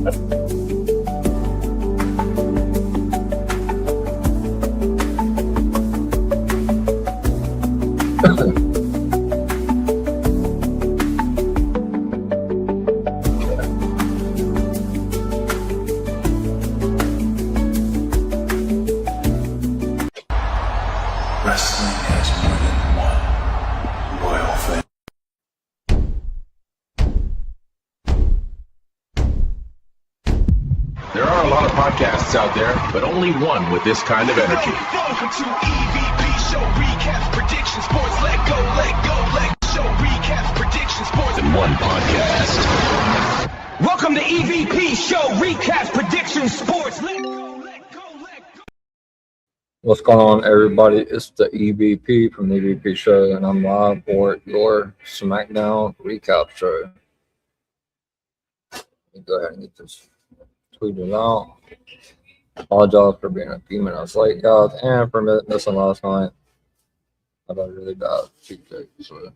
Wrestling has more than one royal family. There are a lot of podcasts out there, but only one with this kind of energy. Welcome to EVP Show Recaps, Predictions, Sports. Let go, Show Recaps, Predictions, Sports. In one podcast. Welcome to EVP Show Recaps, Predictions, Sports. Let go. What's going on, everybody? It's the EVP from the EVP Show, and I'm live for your SmackDown recap show. Let me go ahead and get this tweeted out. Apologize for being a few minutes late, guys, and for missing last night. I had a really bad cheat day, so.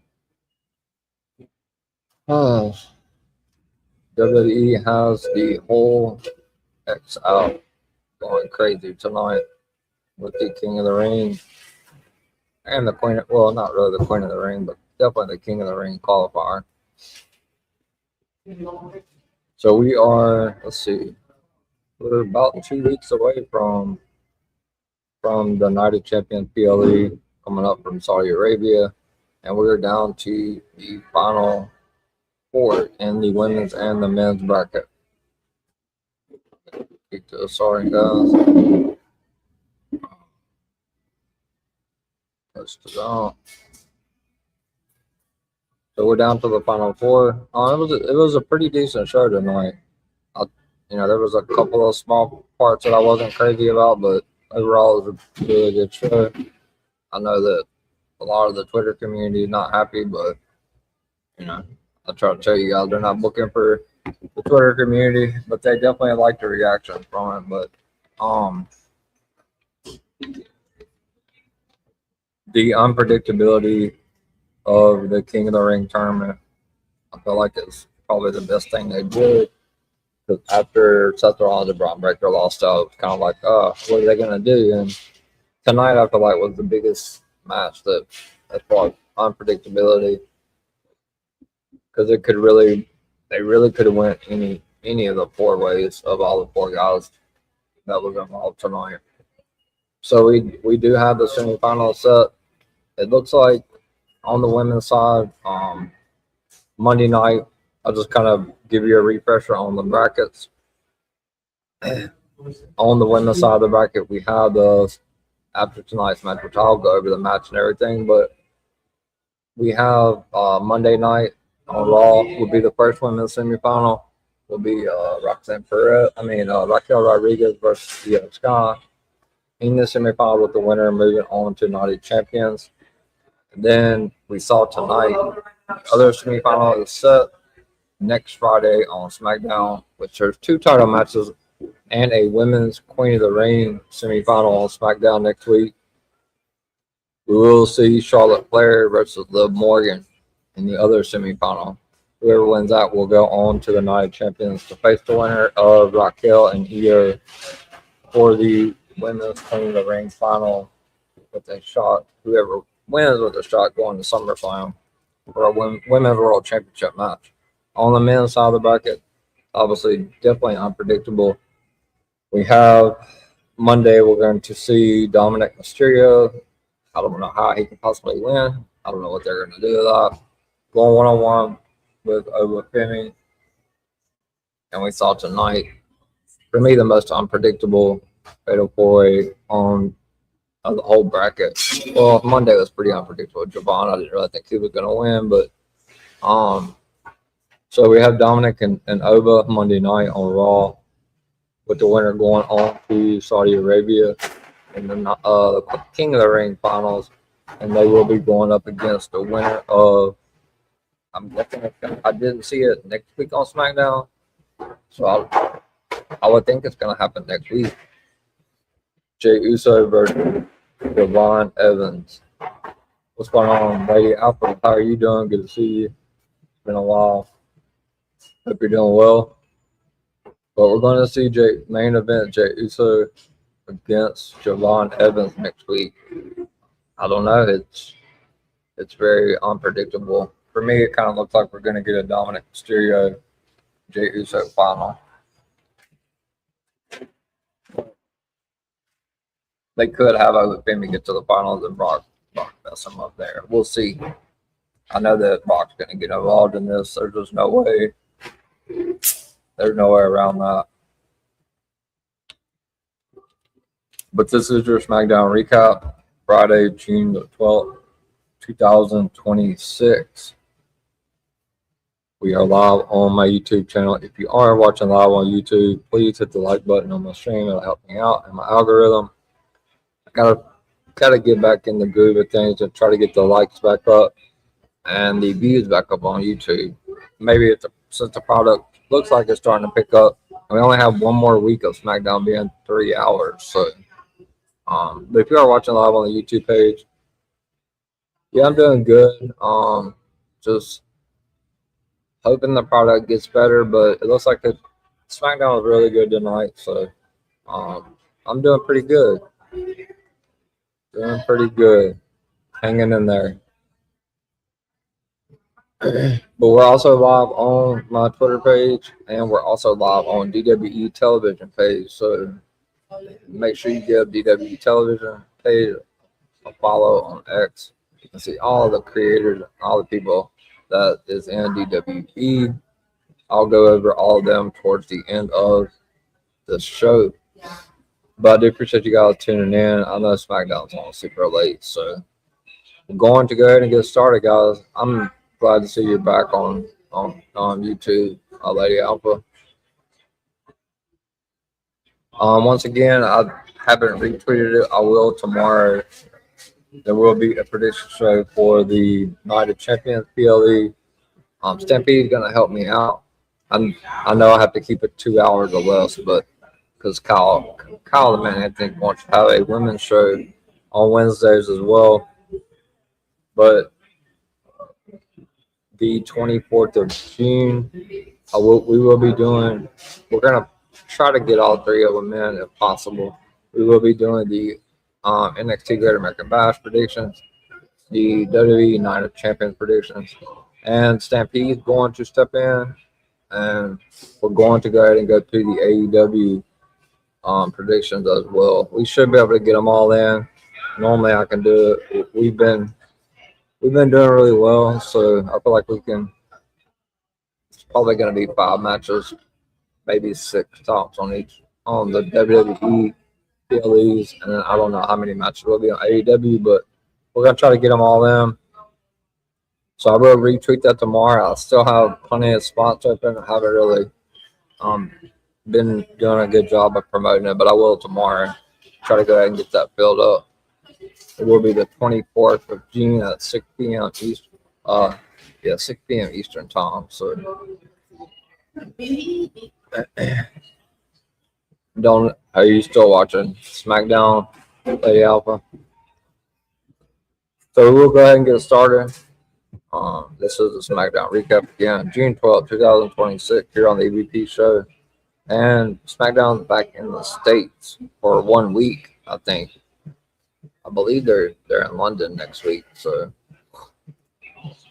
WWE has the whole X out going crazy tonight with the King of the Ring and the Queen. Well, not really the Queen of the Ring, but definitely the King of the Ring qualifier. So we are, let's see, we're about 2 weeks away from the Night of Champions PLE coming up from Saudi Arabia, and we're down to the final four in the women's and the men's bracket. Sorry, guys. So we're down to the final four. It was a pretty decent show tonight. There was a couple of small parts that I wasn't crazy about, but overall it was a really good show. I know that a lot of the Twitter community is not happy, but I try to tell you guys they're not looking for the Twitter community, but they definitely like the reaction from it. But the unpredictability of the King of the Ring tournament, I feel like it's probably the best thing they did. Because after Seth Rollins and Braun Breaker lost out, it's kind of like, what are they going to do? And tonight, I feel like was the biggest match that as far as unpredictability, because they really could have went any of the four ways of all the four guys that was involved tonight. So we do have the semifinal set. It looks like on the women's side, Monday night, I'll just kind of give you a refresher on the brackets. On the women's side of the bracket, we have after tonight's match, which I'll go over the match and everything, but we have Monday night on Raw would be the first women's semifinal. Will be Raquel Rodriguez versus Io Sky in the semifinal, with the winner moving on to Night of Champions. And then we saw tonight the other semifinal is set next Friday on SmackDown, which there's two title matches and a women's Queen of the Ring semifinal on SmackDown next week. We will see Charlotte Flair versus Liv Morgan in the other semifinal. Whoever wins that will go on to the Night of Champions to face the winner of Raquel and Io for the women's Queen of the Ring final, with a shot. Whoever wins with a shot going to SummerSlam for a women's World Championship match. On the men's side of the bracket, obviously definitely unpredictable. We have Monday, we're going to see Dominic Mysterio. I don't know how he can possibly win. I don't know what they're going to do with that. Going one-on-one with Wwe. And we saw tonight, for me, the most unpredictable fatal four-way on the whole bracket. Well, Monday was pretty unpredictable. Javon, I didn't really think he was going to win, but so we have Dominic and Ova Monday night on Raw, with the winner going on to Saudi Arabia in the King of the Ring finals, and they will be going up against the winner of, I'm guessing, I didn't see it next week on SmackDown, so I would think it's going to happen next week. Jey Uso versus Devon Evans. What's going on, Lady Alpha? How are you doing? Good to see you. It's been a while. Hope you're doing well. But we're going to see main event Jey Uso against Javon Evans next week. I don't know. It's very unpredictable. For me, it kind of looks like we're going to get a Dominic Mysterio Jey Uso final. They could have Femi get to the finals and Brock mess them up there. We'll see. I know that Brock's going to get involved in this. There's just no way. There's no way around that. But this is your SmackDown recap. Friday, June the 12th, 2026. We are live on my YouTube channel. If you are watching live on YouTube, please hit the like button on my stream. It'll help me out in my algorithm. I gotta get back in the groove of things and try to get the likes back up and the views back up on YouTube. Maybe since the product looks like it's starting to pick up, we only have one more week of SmackDown being 3 hours. So, but if you are watching live on the YouTube page, yeah, I'm doing good. Just hoping the product gets better, but it looks like the SmackDown was really good tonight. So, I'm doing pretty good. Doing pretty good. Hanging in there. But we're also live on my Twitter page, and we're also live on DWE television page. So make sure you give DWE television page a follow on X. You can see all the creators, all the people that is in DWE. I'll go over all of them towards the end of the show. But I do appreciate you guys tuning in. I know SmackDown's on super late, so I'm going to go ahead and get started, guys. I'm glad to see you back on YouTube, Lady Alpha. Once again, I haven't retweeted it. I will tomorrow. There will be a prediction show for the Night of Champions PLE. Stampede is going to help me out. I know I have to keep it 2 hours or less, but because Kyle the Man, I think, wants to have a women's show on Wednesdays as well. But the 24th of June, we will be doing, we're going to try to get all 3 of them in if possible. We will be doing the NXT Great American Bash predictions, the WWE Night of Champions predictions, and Stampede's going to step in, and we're going to go ahead and go through the AEW predictions as well. We should be able to get them all in. Normally I can do it. We've been doing really well, so I feel like we can. It's probably going to be 5 matches, maybe 6 tops on the WWE PLEs, and then I don't know how many matches will be on AEW, but we're going to try to get them all in. So I will retweet that tomorrow. I still have plenty of spots open. I haven't really been doing a good job of promoting it, but I will tomorrow. Try to go ahead and get that filled up. It will be the 24th of June at 6 p.m. Eastern. 6 p.m. Eastern time. So are you still watching SmackDown, Lady Alpha? So we'll go ahead and get started. This is the SmackDown recap again, June 12th, 2026, here on the EVP show. And SmackDown's back in the States for 1 week, I think. I believe they're in London next week, so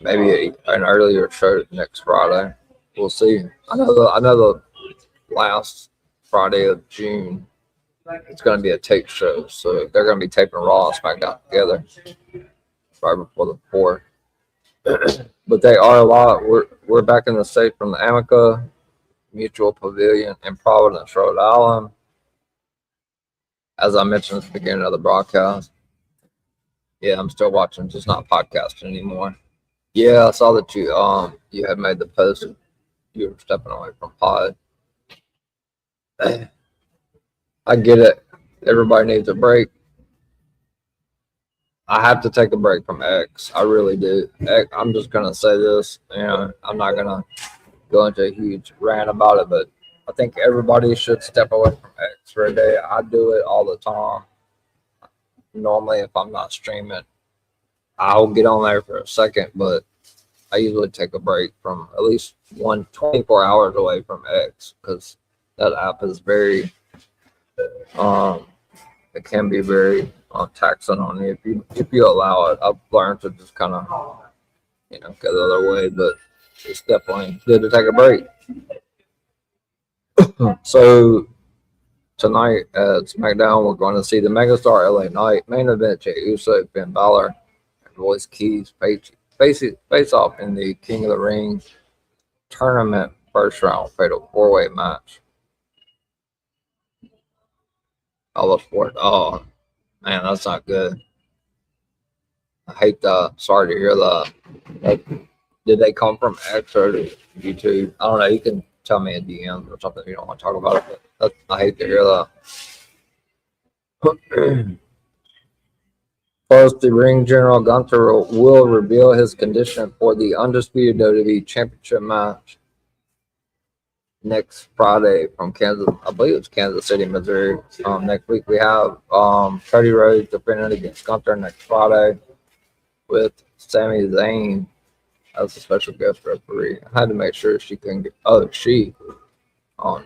maybe an earlier show next Friday. We'll see. I know the last Friday of June, it's going to be a tape show, so they're going to be taping Raw and SmackDown together right before the 4th. But they are a lot. We're back in the States from the Amica Mutual Pavilion in Providence, Rhode Island. As I mentioned at the beginning of the broadcast. Yeah, I'm still watching, just not podcasting anymore. Yeah, I saw that you had made the post. You were stepping away from pod. I get it. Everybody needs a break. I have to take a break from X. I really do. I'm just gonna say this. I'm not gonna go into a huge rant about it, but I think everybody should step away from X for a day. I do it all the time. Normally, if I'm not streaming, I'll get on there for a second, but I usually take a break from at least 24 hours away from X, because that app is very it can be very taxing on you if you allow it. I've learned to just kind of go the other way, but it's definitely good to take a break. So tonight at SmackDown, we're going to see the Megastar LA Knight main event. Jey Uso, Finn Balor, and Royce Keys face off in the King of the Ring tournament first round fatal 4-way match. Oh man, that's not good. I hate that. Sorry to hear that. Did they come from X or YouTube? I don't know. You can tell me in DMs or something if you don't want to talk about it. But I hate to hear that. Plus, the ring general Gunther will reveal his condition for the undisputed WWE Championship match next Friday from Kansas. I believe it's Kansas City, Missouri. Next week we have Cody Rhodes defending against Gunther next Friday with Sami Zayn as a special guest referee. I had to make sure she couldn't get. Oh, she. Oh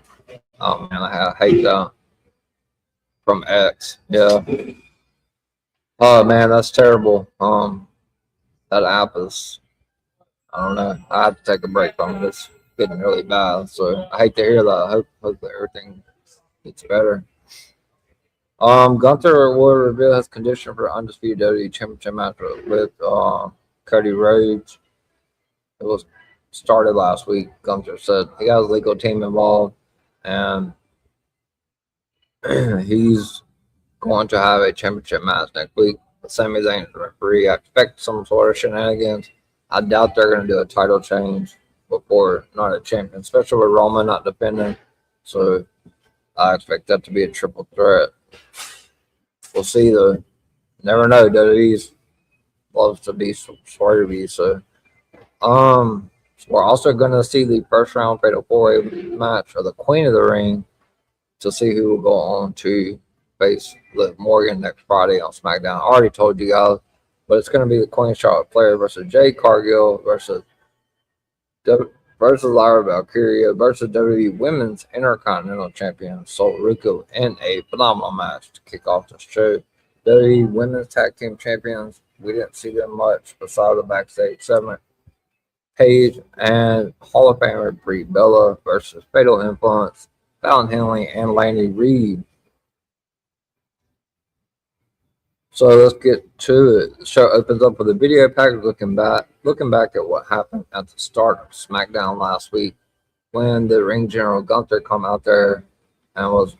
man, I hate that. From X, yeah. Oh man, that's terrible. That app is. I don't know. I have to take a break from it. It's getting really bad, so I hate to hear that. I hope that everything gets better. Gunther will reveal his condition for undisputed WWE Championship match with Cody Rhodes. It was started last week. Gunther said he got his legal team involved, and he's going to have a championship match next week. Sami Zayn is the referee. I expect some sort of shenanigans. I doubt they're going to do a title change before not a champion, especially with Roman not defending. So I expect that to be a triple threat. We'll see though. Never know. WWE loves to be swervy. So we're also going to see the first round fatal 4-way match of the Queen of the Ring to see who will go on to face Liv Morgan next Friday on SmackDown. I already told you guys, but it's going to be the Queen Charlotte Flair versus Jade Cargill versus Lyra Valkyria versus WWE Women's Intercontinental Champion Sol Ruco in a phenomenal match to kick off the show. WWE Women's Tag Team Champions, we didn't see them much besides the backstage segment. Paige and Hall of Famer Brie Bella versus Fatal Influence, Fallon Henley, and Laney Reed. So let's get to it. The show opens up with a video package looking back at what happened at the start of SmackDown last week when the ring general Gunther come out there and was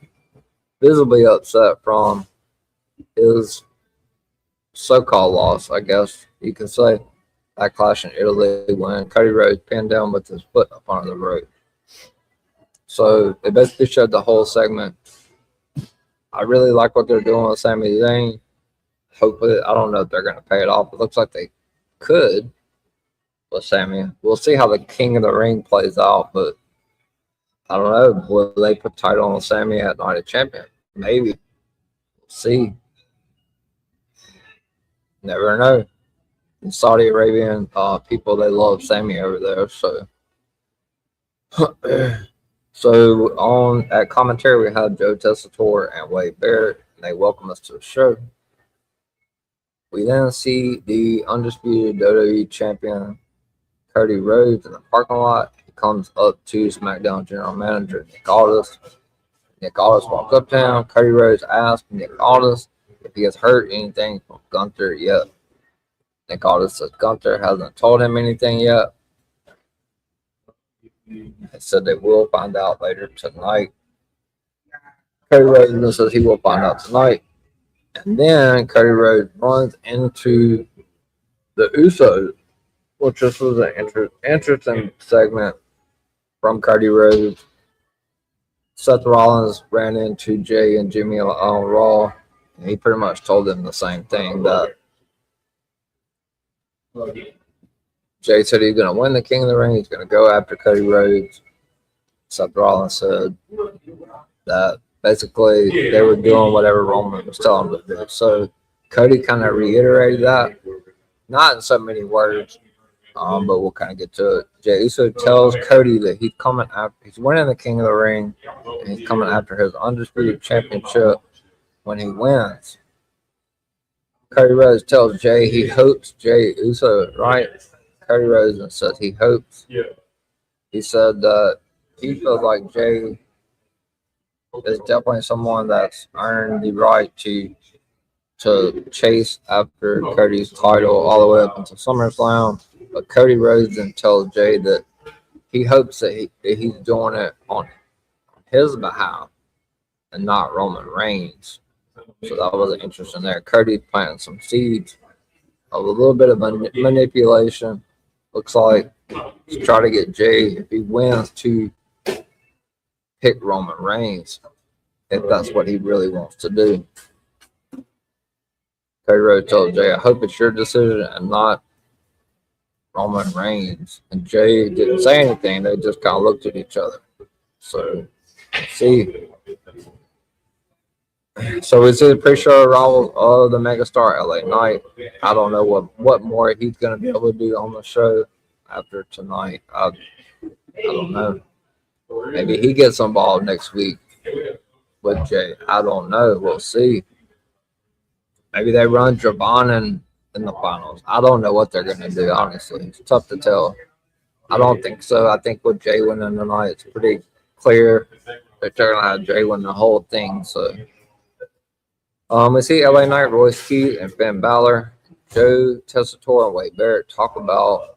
visibly upset from his so-called loss, I guess you can say. Backlash in Italy when Cody Rhodes pinned down with his foot up on the rope. So they basically showed the whole segment. I really like what they're doing with Sami Zayn. Hopefully, I don't know if they're going to pay it off. It looks like they could with Sami. We'll see how the King of the Ring plays out, but I don't know. Will they put title on Sami at Night of Champion? Maybe. We'll see. Never know. The Saudi Arabian people, they love Sami over there. So on at commentary, we have Joe Tessitore and Wade Barrett, and they welcome us to the show. We then see the undisputed WWE champion Cody Rhodes in the parking lot. He comes up to SmackDown General Manager Nick Aldis. Nick Aldis walks up to him. Cody Rhodes asks Nick Aldis if he has heard anything from Gunther yet. Nick Aldis says Gunther hasn't told him anything yet. They said they will find out later tonight. Cody Rhodes says he will find out tonight. And then Cody Rhodes runs into the Usos, which this was an interesting segment from Cody Rhodes. Seth Rollins ran into Jay and Jimmy on Raw, and he pretty much told them the same thing, that Jay said he's going to win the King of the Ring. He's going to go after Cody Rhodes. Seth Rollins said that basically they were doing whatever Roman was telling them to do. So Cody kind of reiterated that, not in so many words, But we'll kind of get to it. Jey Uso tells Cody that he's winning the King of the Ring, and he's coming after his undisputed championship when he wins. Cody Rhodes tells Jey he hopes Jey Uso, right? Cody Rhodes says he hopes. He said that he feels like Jey is definitely someone that's earned the right to chase after Cody's title all the way up until SummerSlam. But Cody Rhodes then tells Jey that he hopes that he's doing it on his behalf and not Roman Reigns. So that was interesting there. Cody planting some seeds of a little bit of manipulation. Looks like to try to get Jey, if he wins, to pick Roman Reigns, if that's what he really wants to do. Cody Rhodes told Jey, I hope it's your decision and not Roman Reigns. And Jey didn't say anything. They just kind of looked at each other. So, let's see. So we see the pre-show arrival of the megastar LA Knight. I don't know what more he's going to be able to do on the show after tonight. I don't know. Maybe he gets involved next week with Jey. I don't know. We'll see. Maybe they run Javon in the finals. I don't know what they're going to do, honestly. It's tough to tell. I don't think so. I think with Jey winning tonight, it's pretty clear that they're going to have Jey win the whole thing. So, we see LA Knight, Royce Keith, and Finn Balor, Joe Tessitore, and Wade Barrett talk about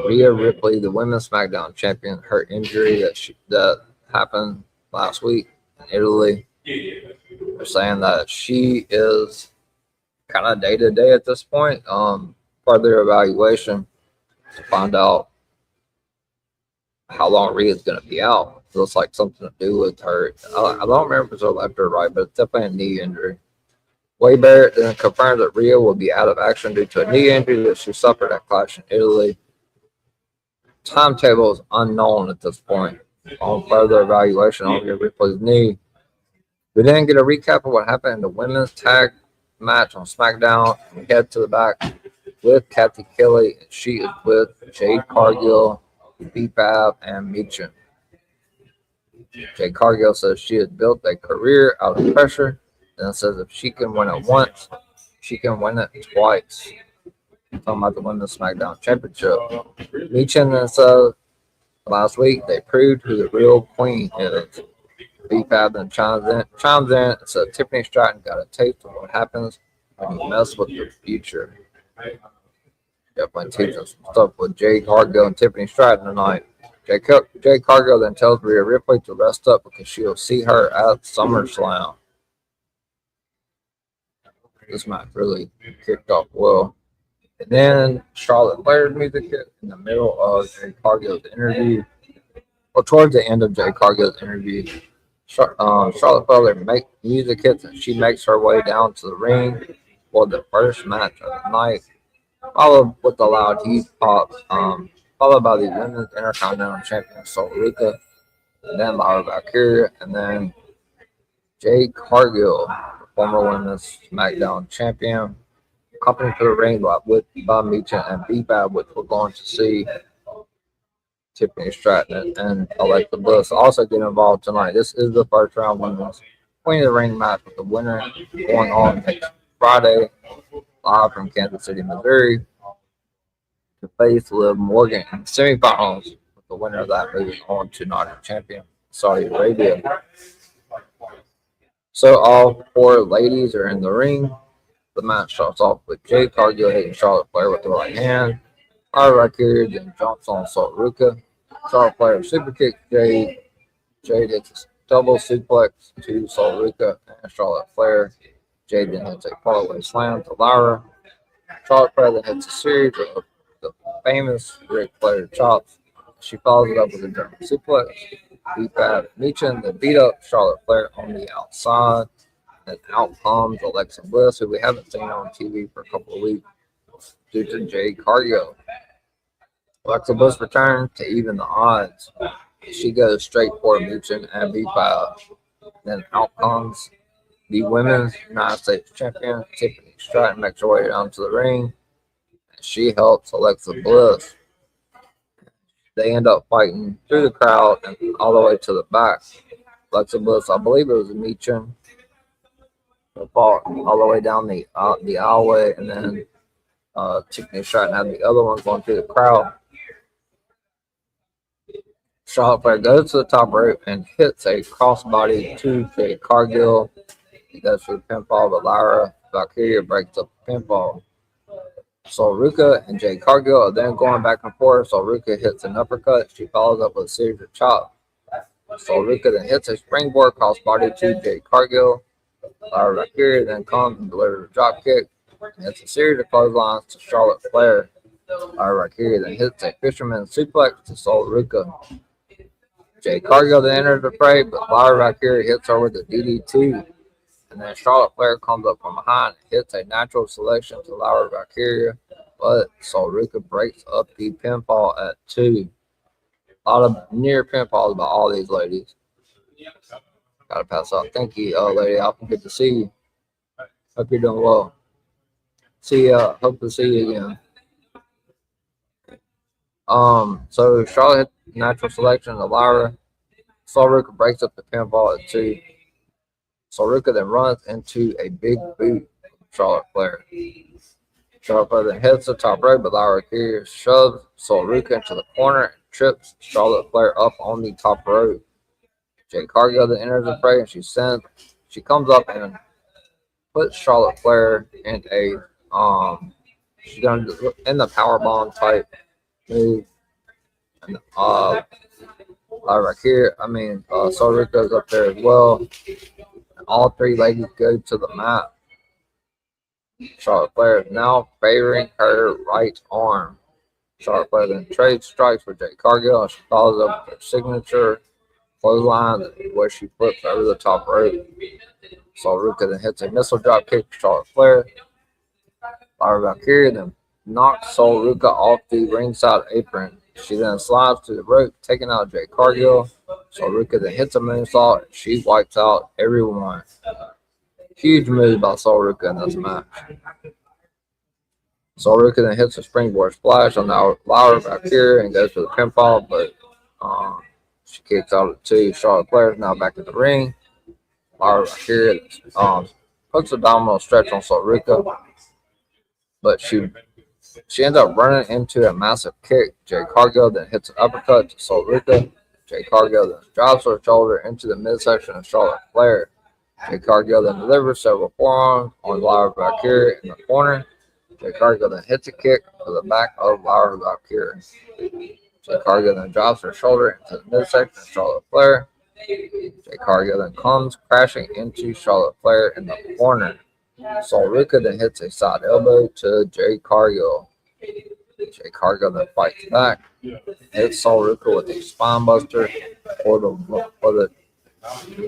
Rhea Ripley, the Women's Smackdown champion, her injury that happened last week in Italy. They're saying that she is kind of day to day at this point. Further evaluation to find out how long Rhea's going to be out. It looks like something to do with her. I don't remember if it's her left or right, but it's definitely a knee injury. Wade Barrett then confirmed that Rhea will be out of action due to a knee injury that she suffered at Clash in Italy. Timetable is unknown at this point on further evaluation on Rhea Ripley's knee. We then get a recap of what happened in the women's tag match on SmackDown. We head to the back with Kathy Kelly, and she is with Jade Cargill, B-Fab, and Michin. Jade Cargill says she has built a career out of pressure, and says if she can win it once, she can win it twice. Talking about the Women's SmackDown Championship. Michin then said last week they proved who the real queen is. B-Fab then chimes in and said Tiffany Stratton got a taste of what happens when you mess with the future. Definitely teaching some stuff with Jade Cargill and Tiffany Stratton tonight. Jade Cargill then tells Rhea Ripley to rest up because she'll see her at SummerSlam. This match really kicked off well. And then Charlotte Flair's music hit in the middle of Jade Cargill's interview. Well, towards the end of Jade Cargill's interview, Charlotte Flair makes music hits and she makes her way down to the ring for the first match of the night, followed with the loud heat pop, followed by the Women's Intercontinental Champion Sol Ruca, and then Lyra Valkyria, and then Jade Cargill, the former Women's SmackDown Champion, accompanied to the ring by Michin and B-Fab, which we're going to see Tiffany Stratton and Alexa Bliss also get involved tonight. This is the first round Women's Queen of the Ring match with the winner going on next Friday, live from Kansas City, Missouri, to face Liv Morgan in the semifinals, with the winner of that moving on to Night Champion Saudi Arabia. So all four ladies are in the ring. The match starts off with Jade Cargill hitting Charlotte Flair with the right hand. Lyra Valkyria then jumps on Sol Ruca. Charlotte Flair super kick Jade. Jade hits a double suplex to Sol Ruca and Charlotte Flair. Jade then hits a parlay slam to Lyra. Charlotte Flair then hits a series of the famous Ric Flair chops. She follows it up with a German suplex. B-Fab Michin then beat up Charlotte Flair on the outside. And out comes Alexa Bliss, who we haven't seen on TV for a couple of weeks due to Jade Cargill. Alexa Bliss returns to even the odds. She goes straight for Michin and B-Fab. Then out comes the Women's United States Champion, Tiffany Stratton, makes her way down to the ring. She helps Alexa Bliss. They end up fighting through the crowd and all the way to the back. Alexa Bliss, I believe it was a Michin, fought all the way down the aisleway, and then Tiffany Stratton had the other one going through the crowd. Charlotte Flair goes to the top rope and hits a crossbody to Jade Cargill. He goes for the pinfall, but Lyra Valkyria breaks up the pinfall. So Ruka and Jade Cargill are then going back and forth. So Ruka hits an uppercut. She follows up with a series of chops. So Ruka then hits a springboard crossbody to Jade Cargill. Lyra Valkyria then comes and delivers a drop kick. And hits a series of clotheslines to Charlotte Flair. Lyra Valkyria then hits a fisherman suplex to Sol Ruka. Jade Cargill then enters the fray, but Lyra Valkyria hits her with a DDT. And then Charlotte Flair comes up from behind and hits a natural selection to Lyra Valkyria, but Sol Ruka breaks up the pinfall at 2. A lot of near pinfalls by all these ladies. Gotta pass out. Thank you, Lady Alpha. Good to see you. Hope you're doing well. Hope to see you again. So Charlotte hit natural selection to Lyra. Sol Ruka breaks up the pinfall at 2. Sol Ruka then runs into a big boot from Charlotte Flair. Charlotte Flair then hits the top rope, but Lyra Valkyria shoves Sol Ruka into the corner and trips Charlotte Flair up on the top rope. Jade Cargill then enters the fray and she comes up and puts Charlotte Flair in a she's gonna in the powerbomb type move. And Lyra Valkyria, Sol Ruka's up there as well. All 3 ladies go to the mat. Charlotte Flair is now favoring her right arm. Charlotte Flair then trades strikes with Jade Cargill, and she follows up with her signature clothesline where she flips over the top rope. Sol Ruka then hits a missile drop kick to Charlotte Flair. Lyra Valkyria then knocks Sol Ruka off the ringside apron. She then slides to the rope, taking out Jade Cargill. Sol Ruka then hits a moonsault, and she wipes out everyone. Huge move by Sol Ruka in this match. Sol Ruka then hits a springboard splash on the Lyra Valkyria and goes for the pinfall, but she kicks out at 2. Charlotte Flair is now back in the ring. Lyra Valkyria puts a domino stretch on Sol Ruka, but she ends up running into a massive kick. Jade Cargill then hits an uppercut to Sol Ruka. Jade Cargill then drives her shoulder into the midsection of Charlotte Flair. Jade Cargill then delivers several forearms on Lyra Valkyria in the corner. Jade Cargill then hits a kick to the back of Lyra Valkyria. Jade Cargill then drives her shoulder into the midsection of Charlotte Flair. Jade Cargill then comes crashing into Charlotte Flair in the corner. Sol Ruka then hits a side elbow to Jade Cargill. Jade Cargill then fights back, hits Sol Ruka with a spine buster for the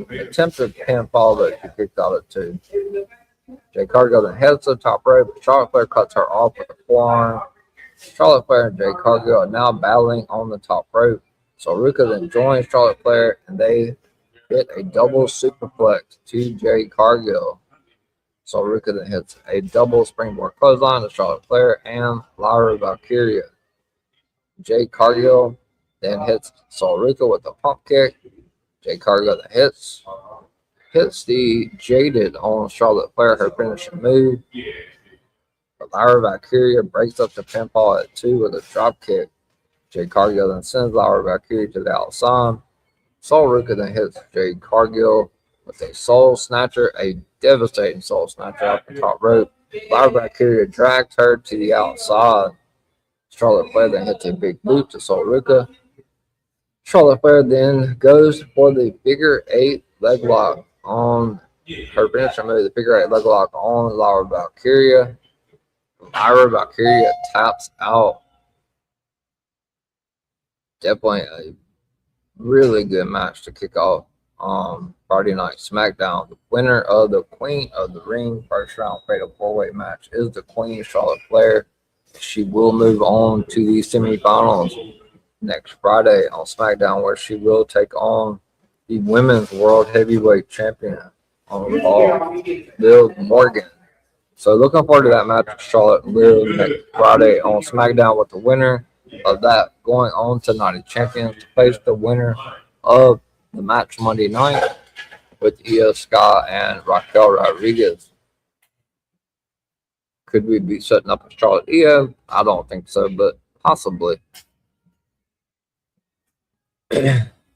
attempted pinfall that she kicked out at 2. Jade Cargill then heads to the top rope. Charlotte Flair cuts her off with a forearm. Charlotte Flair and Jade Cargill are now battling on the top rope. Sol Ruka then joins Charlotte Flair and they hit a double superplex to Jade Cargill. Sol Ruka then hits a double springboard clothesline to Charlotte Flair and Lyra Valkyria. Jade Cargill then hits Sol Ruka with a pump kick. Jade Cargill then hits the Jaded on Charlotte Flair, her finishing move. But Lyra Valkyria breaks up the pinfall at 2 with a drop kick. Jade Cargill then sends Lyra Valkyria to the outside. Sol Ruka then hits Jade Cargill with a soul snatcher, a devastating soul snatcher off the top rope. Lyra Valkyria drags her to the outside. Charlotte Flair then hits a big boot to Sol Ruka. Charlotte Flair then goes for the figure 8 leg lock on her finisher move, the figure 8 leg lock on Lyra Valkyria. Lyra Valkyria taps out. Definitely a really good match to kick off Friday Night SmackDown. The winner of the Queen of the Ring first round fatal 4-way match is the Queen, Charlotte Flair. She will move on to the semifinals next Friday on SmackDown, where she will take on the Women's World Heavyweight Champion on Raw, Liv Morgan. So looking forward to that match with Charlotte and Liv next Friday on SmackDown, with the winner of that going on to United Champions to face the winner of the match Monday night with Io Sky and Raquel Rodriguez. Could we be setting up a Charlotte Io? I don't think so, but possibly.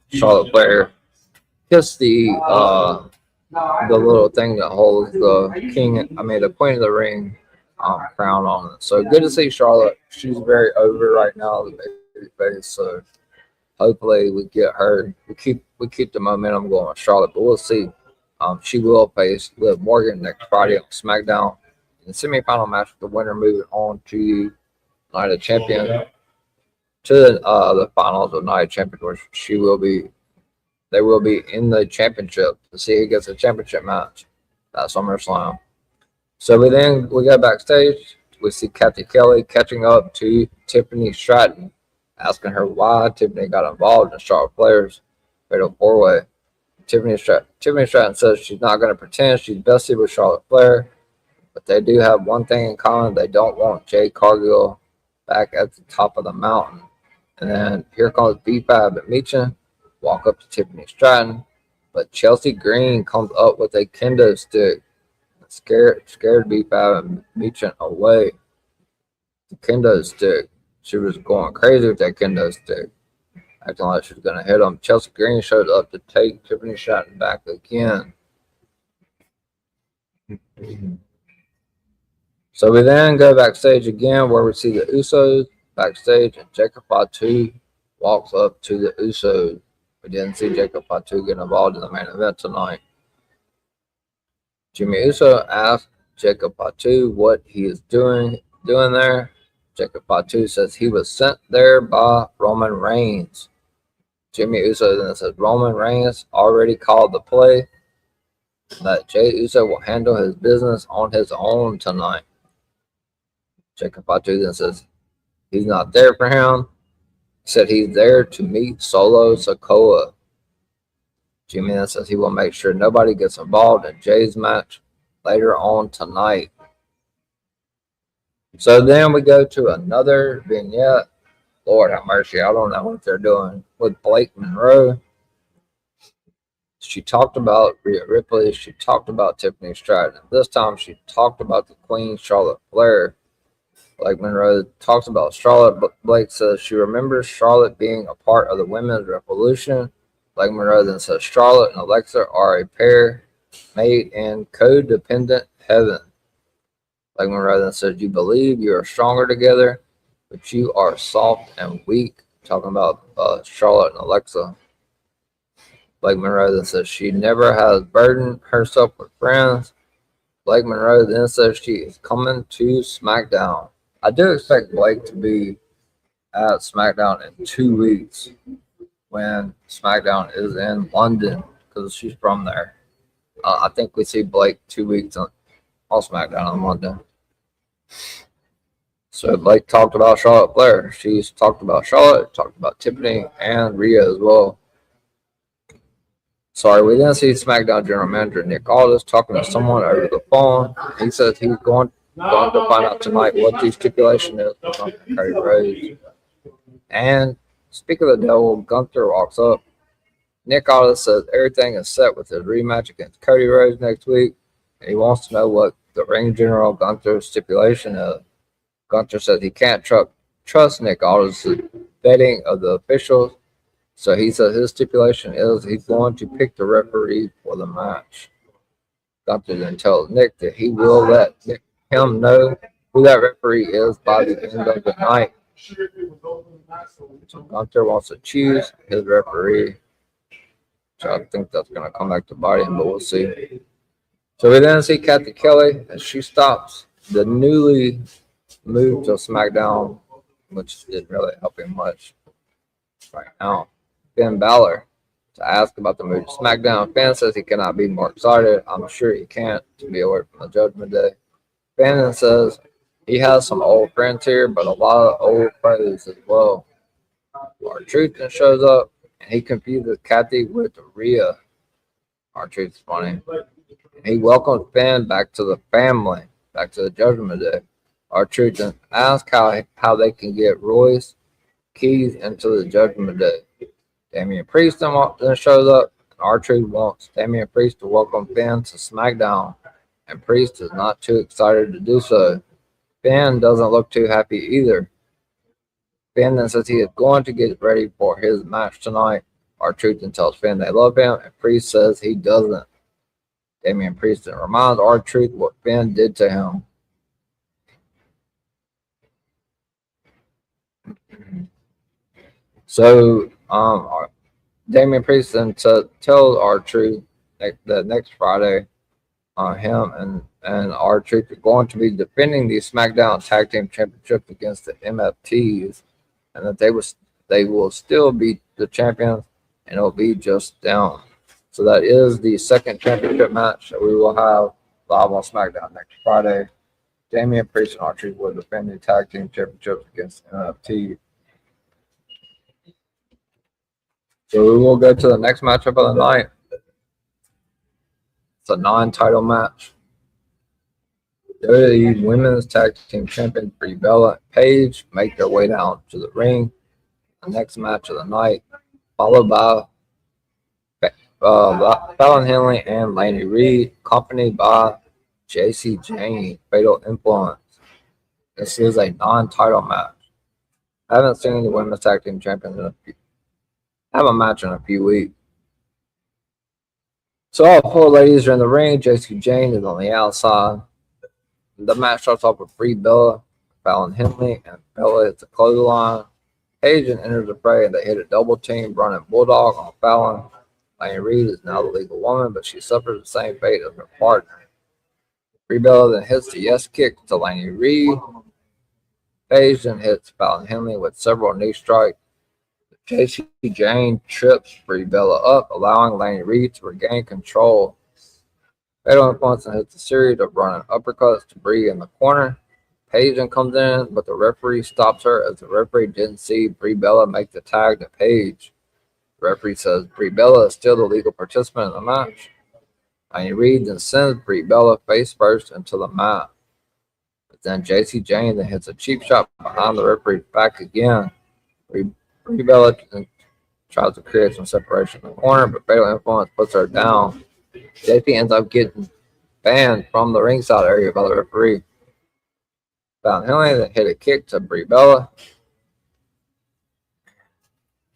Charlotte Flair kissed the little thing that holds the the queen of the ring crown on it. So good to see Charlotte. She's very over right now, the baby face. So hopefully we get her. We keep the momentum going with Charlotte, but we'll see. She will face Liv Morgan next Friday on SmackDown in the semifinal match, with the winner moving on to Night of Champions to the finals of Night of Champions, where they will be in the championship to see who gets a championship match at SummerSlam. So we go backstage. We see Kathy Kelly catching up to Tiffany Stratton, asking her why Tiffany got involved in Charlotte Flair's Fatal 4-Way. Tiffany Stratton says she's not going to pretend she's bestie with Charlotte Flair, but they do have one thing in common. They don't want Jade Cargill back at the top of the mountain. And then here comes B-Fab and Meechin, walk up to Tiffany Stratton, but Chelsea Green comes up with a kendo stick, scared B-Fab and Meechin away. The kendo stick, she was going crazy with that kendo stick, acting like she was going to hit him. Chelsea Green showed up to take Tiffany Stratton back again. So we then go backstage again, where we see the Usos backstage, and Jacob Fatu walks up to the Usos. We didn't see Jacob Fatu get involved in the main event tonight. Jimmy Uso asked Jacob Fatu what he is doing there. Jacob Fatu says he was sent there by Roman Reigns. Jimmy Uso then says Roman Reigns already called the play, that Jey Uso will handle his business on his own tonight. Jacob Fatu then says he's not there for him. He said he's there to meet Solo Sikoa. Jimmy then says he will make sure nobody gets involved in Jay's match later on tonight. So then we go to another vignette. Lord have mercy, I don't know what they're doing with Blake Monroe. She talked about Rhea Ripley. She talked about Tiffany Stratton. This time she talked about the Queen, Charlotte Flair. Blake Monroe talks about Charlotte, but Blake says she remembers Charlotte being a part of the women's revolution. Blake Monroe then says Charlotte and Alexa are a pair made in codependent heaven. Blake Monroe then says, you believe you are stronger together, but you are soft and weak. Talking about Charlotte and Alexa. Blake Monroe then says she never has burdened herself with friends. Blake Monroe then says she is coming to SmackDown. I do expect Blake to be at SmackDown in 2 weeks when SmackDown is in London, because she's from there. I think we see Blake 2 weeks on SmackDown in London. So Blake talked about Charlotte Flair. She's talked about Charlotte, talked about Tiffany and Rhea as well. Sorry, we didn't see SmackDown General Manager Nick Aldis talking to someone over the phone. He says he's going to find out tonight what the stipulation is for Cody Rhodes. And speaking of the devil, Gunther walks up. Nick Aldis says everything is set with his rematch against Cody Rhodes next week. And he wants to know what the ring general Gunther's stipulation is. Gunther says he can't trust Nick Aldis' vetting of the officials. So he says his stipulation is he's going to pick the referee for the match. Gunther then tells Nick that he will let him know who that referee is by the end of the night. So Gunther wants to choose his referee. So I think that's going to come back to bite him, but we'll see. So we then see Kathy Kelly as she stops the newly moved to SmackDown, which didn't really help him much right now, Finn Balor, to ask about the move to SmackDown. Finn says he cannot be more excited. I'm sure he can't to be away from the Judgment Day. Finn says he has some old friends here, but a lot of old foes as well. R-Truth then shows up, and he confuses Kathy with Rhea. R-Truth's funny. And he welcomes Finn back to the family. back to the Judgment Day. R-Truth then asks how they can get Royce keys into the Judgment Day. Damian Priest then shows up, and R-Truth wants Damian Priest to welcome Finn to SmackDown, and Priest is not too excited to do so. Finn doesn't look too happy either. Finn then says he is going to get ready for his match tonight. R-Truth then tells Finn they love him, and Priest says he doesn't. Damian Priest then reminds R-Truth what Finn did to him. So, Damian Priest then tells R-Truth that next Friday, him and R-Truth are going to be defending the SmackDown Tag Team Championship against the MFTs, and that they will still be the champions, and it'll be just down. So that is the second championship match that we will have live on SmackDown next Friday. Damian Priest and R-Truth will defend the Tag Team Championships against MFT. So we will go to the next matchup of the night. It's a non-title match. WWE Women's Tag Team Champion Brie Bella and Paige make their way down to the ring. The next match of the night, followed by Fallon Henley and Laney Reed, accompanied by J.C. Jane, Fatal Influence. This is a non-title match. I haven't seen the Women's Tag Team Champions have a match in a few weeks. So all four ladies are in the ring. J.C. Jane is on the outside. The match starts off with Brie Bella, Fallon Henley, and Bella hits a clothesline. Paige enters the fray and they hit a double team running bulldog on Fallon. Laney Reed is now the legal woman, but she suffers the same fate as her partner. Brie Bella then hits the yes kick to Laney Reed. Paige then hits Fallon Henley with several knee strikes. J.C. Jane trips Brie Bella up, allowing Laney Reed to regain control. Fatal Influence hits a series of running uppercuts to Brie in the corner. Paige then comes in, but the referee stops her as the referee didn't see Brie Bella make the tag to Paige. The referee says Brie Bella is still the legal participant in the match. Laney Reed then sends Brie Bella face first into the mat. But then J.C. Jane then hits a cheap shot behind the referee's back again. Brie Bella tries to create some separation in the corner, but Fatal Influence puts her down. JP ends up getting banned from the ringside area by the referee. Fallon Henley then hit a kick to Brie Bella.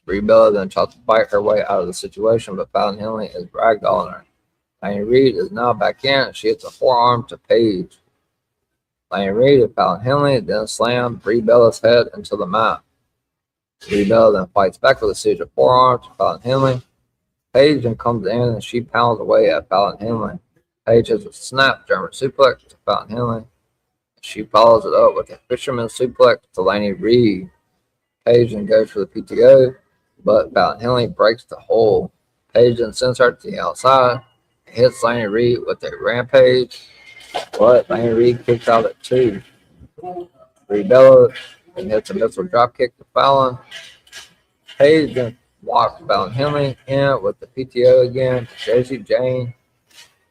Brie Bella then tries to fight her way out of the situation, but Fallon Henley is ragdolling her. Laney Reed is now back in, and she hits a forearm to Paige. Laney Reed and Fallon Henley then slam Brie Bella's head into the mat. Brie Bella then fights back with a series of forearms to Fallon Henley. Paige then comes in and she pounds away at Fallon Henley. Paige has a snap German suplex to Fallon Henley. She follows it up with a fisherman suplex to Laney Reed. Paige then goes for the PTO, but Fallon Henley breaks the hold. Paige then sends her to the outside and hits Laney Reed with a rampage, but Laney Reed kicks out at 2. Brie Bella and hits a missile dropkick to Fallon. Paige then walks Fallon Henley in with the PTO again. J.C. Jane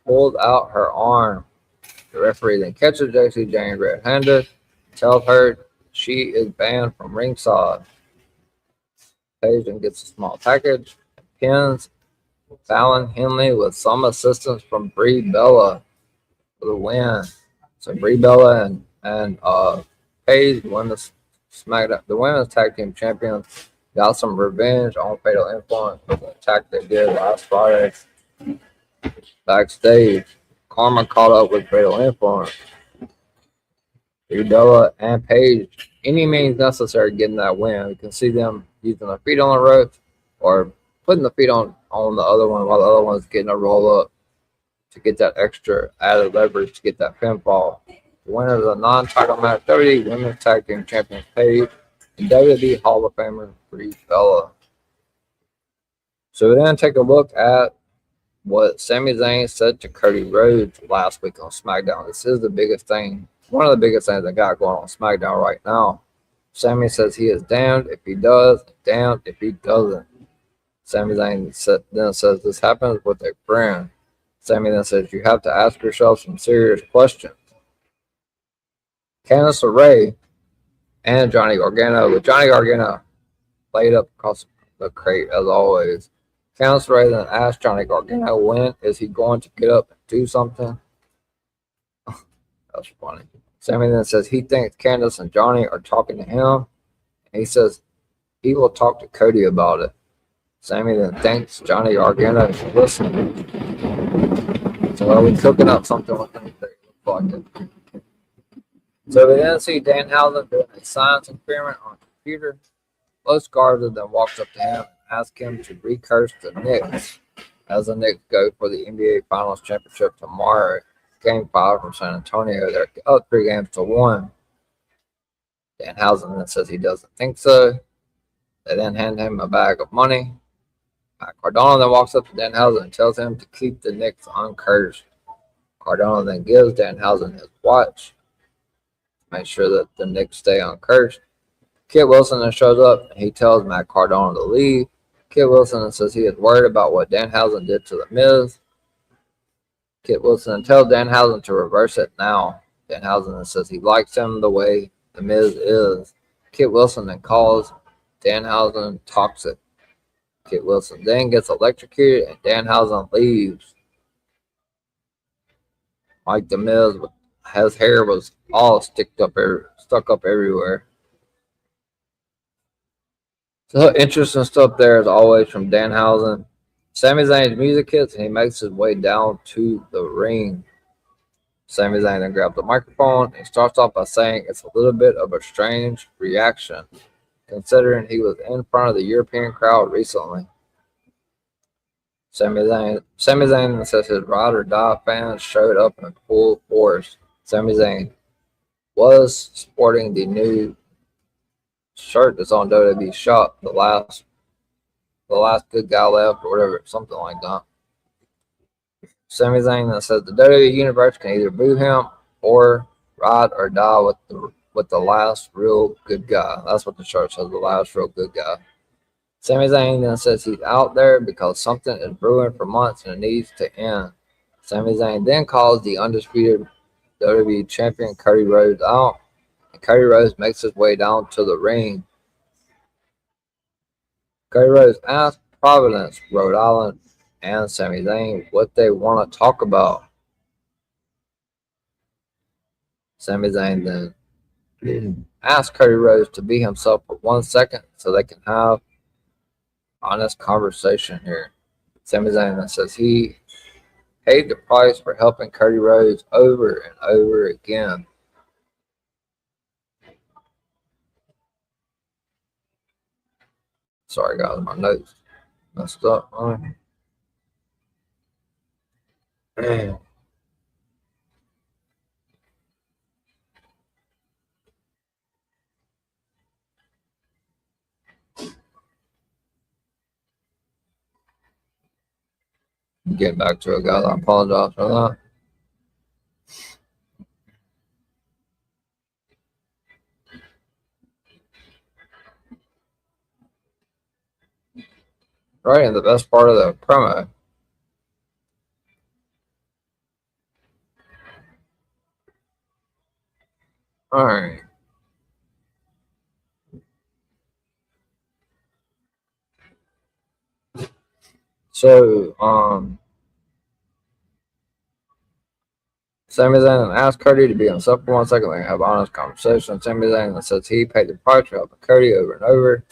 pulls out her arm. The referee then catches J.C. Jane red-handed, tells her she is banned from ringside. Paige then gets a small package and pins Fallon Henley with some assistance from Brie Bella for the win. So Brie Bella and Paige won the SmackDown, the Women's Tag Team Champions, got some revenge on Fatal Influence for the attack they did last Friday. Backstage, Karma caught up with Fatal Influence. Brie Bella and Paige, any means necessary getting that win. You can see them using their feet on the ropes or putting the feet on the other one while the other one's getting a roll up to get that extra added leverage to get that pinfall. The winner of the non-title match, WWE Women's Tag Team Champions Paige and WWE Hall of Famer Brie Bella. So we then take a look at what Sami Zayn said to Cody Rhodes last week on SmackDown. This is the biggest thing, one of the biggest things that got going on SmackDown right now. Sami says he is damned if he does, damned if he doesn't. Sami Zayn then says this happens with a friend. Sami then says you have to ask yourself some serious questions. Candice LeRae and Johnny Gargano, with Johnny Gargano laid up across the crate as always. Candice LeRae then asked Johnny Gargano when is he going to get up and do something. That's funny. Sammy then says he thinks Candice and Johnny are talking to him. And he says he will talk to Cody about it. Sammy then thanks Johnny Gargano for listening. So are we cooking up something with anything? Looks like it. So we then see Danhausen doing a science experiment on a computer. Los Garza then walks up to him and asks him to recurse the Knicks as the Knicks go for the NBA Finals championship tomorrow. Game 5 from San Antonio. They're up 3-1. Danhausen then says he doesn't think so. They then hand him a bag of money. Matt Cardona then walks up to Danhausen and tells him to keep the Knicks uncursed. Cardona then gives Danhausen his watch to make sure that the Knicks stay uncursed. Kit Wilson then shows up and he tells Matt Cardona to leave. Kit Wilson then says he is worried about what Danhausen did to The Miz. Kit Wilson then tells Danhausen to reverse it now. Danhausen then says he likes him the way The Miz is. Kit Wilson then calls Danhausen toxic. Kit Wilson then gets electrocuted and Danhausen leaves. Like The Miz, his hair was all stuck up everywhere. So interesting stuff there as always from Danhausen. Sami Zayn's music hits and he makes his way down to the ring. Sami Zayn then grabs the microphone and he starts off by saying it's a little bit of a strange reaction, considering he was in front of the European crowd recently. Sami Zayn says his ride or die fans showed up in full force. Sami Zayn was sporting the new shirt that's on WWE Shop, the last good guy left or whatever, something like that. Sami Zayn says the WWE Universe can either boo him or ride or die with the last real good guy. That's what the shirt says, the last real good guy. Sami Zayn then says he's out there because something is brewing for months and it needs to end. Sami Zayn then calls the undisputed WWE champion Cody Rhodes out, and Cody Rhodes makes his way down to the ring. Cody Rhodes asks Providence, Rhode Island, and Sami Zayn what they want to talk about. Sami Zayn then asks Cody Rhodes to be himself for 1 second so they can have honest conversation here. Sami Zayn then says he paid the price for helping Cody Rhodes over and over again. Sorry guys, my notes messed up. Man. Getting back to it, guys. I apologize for that. Right, and the best part of the promo. All right. So, Sami Zayn asked Cody to be himself for 1 second. They have an honest conversation. Sami Zayn says he paid the price for helping Cody over and over.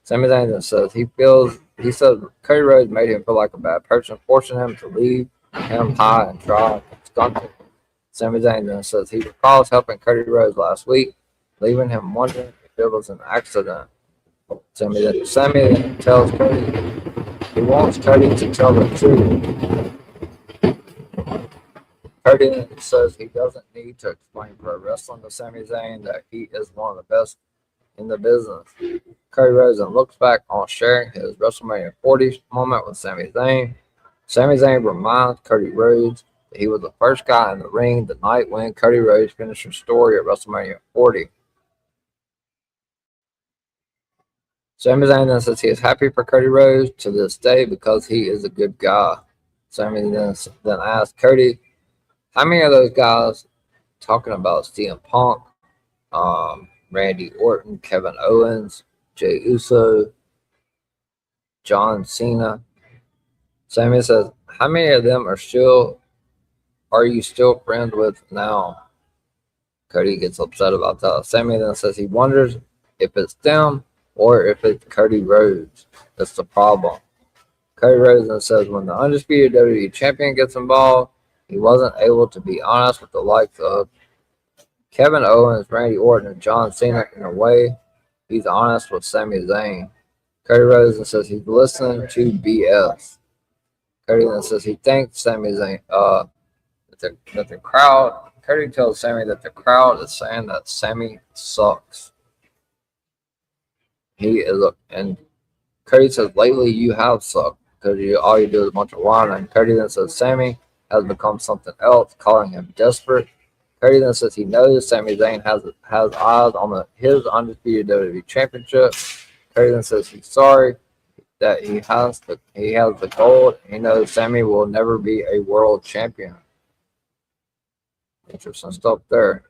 Sami Zayn says he said Cody Rhodes made him feel like a bad person, forcing him to leave him high and dry and stunted. Sami Zayn says he recalls helping Cody Rhodes last week, leaving him wondering if it was an accident. Sami tells Cody he wants Cody to tell the truth. Cody says he doesn't need to explain pro wrestling to Sami Zayn that he is one of the best in the business. Cody Rhodes looks back on sharing his WrestleMania 40 moment with Sami Zayn. Sami Zayn reminds Cody Rhodes that he was the first guy in the ring the night when Cody Rhodes finished his story at WrestleMania 40. Sami Zayn says he is happy for Cody Rhodes to this day because he is a good guy. Sami then asks Cody, how many of those guys talking about CM Punk Randy Orton, Kevin Owens, Jey Uso, John Cena. Sammy says, how many of them are you still friends with now? Cody gets upset about that. Sammy then says he wonders if it's them or if it's Cody Rhodes that's the problem. Cody Rhodes then says when the undisputed WWE champion gets involved, he wasn't able to be honest with the likes of Kevin Owens, Randy Orton, and John Cena in a way he's honest with Sami Zayn. Cody Rhodes then says he's listening to BS. Cody then says he thinks Sami Zayn, that the crowd, Cody tells Sami that the crowd is saying that Sami sucks. And Cody says, lately you have sucked because all you do is a bunch of whining. Cody then says Sami has become something else, calling him desperate. Cody then says he knows Sami Zayn has eyes on his undisputed WWE Championship. Cody then says he's sorry that he has the gold. He knows Sami will never be a world champion. Interesting stuff there.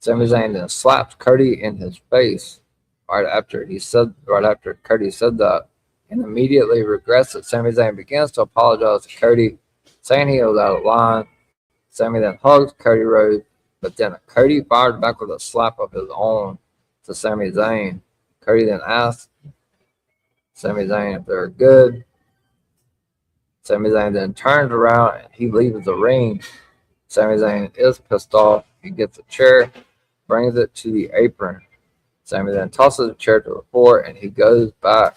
Sami Zayn then slaps Cody in his face right after Cody said that, and immediately regrets it. Sami Zayn begins to apologize to Cody, saying he was out of line. Sami then hugs Cody Rhodes, but then Cody fired back with a slap of his own to Sami Zayn. Cody then asks Sami Zayn if they're good. Sami Zayn then turns around and he leaves the ring. Sami Zayn is pissed off. He gets a chair, brings it to the apron. Sami then tosses the chair to the floor and he goes back.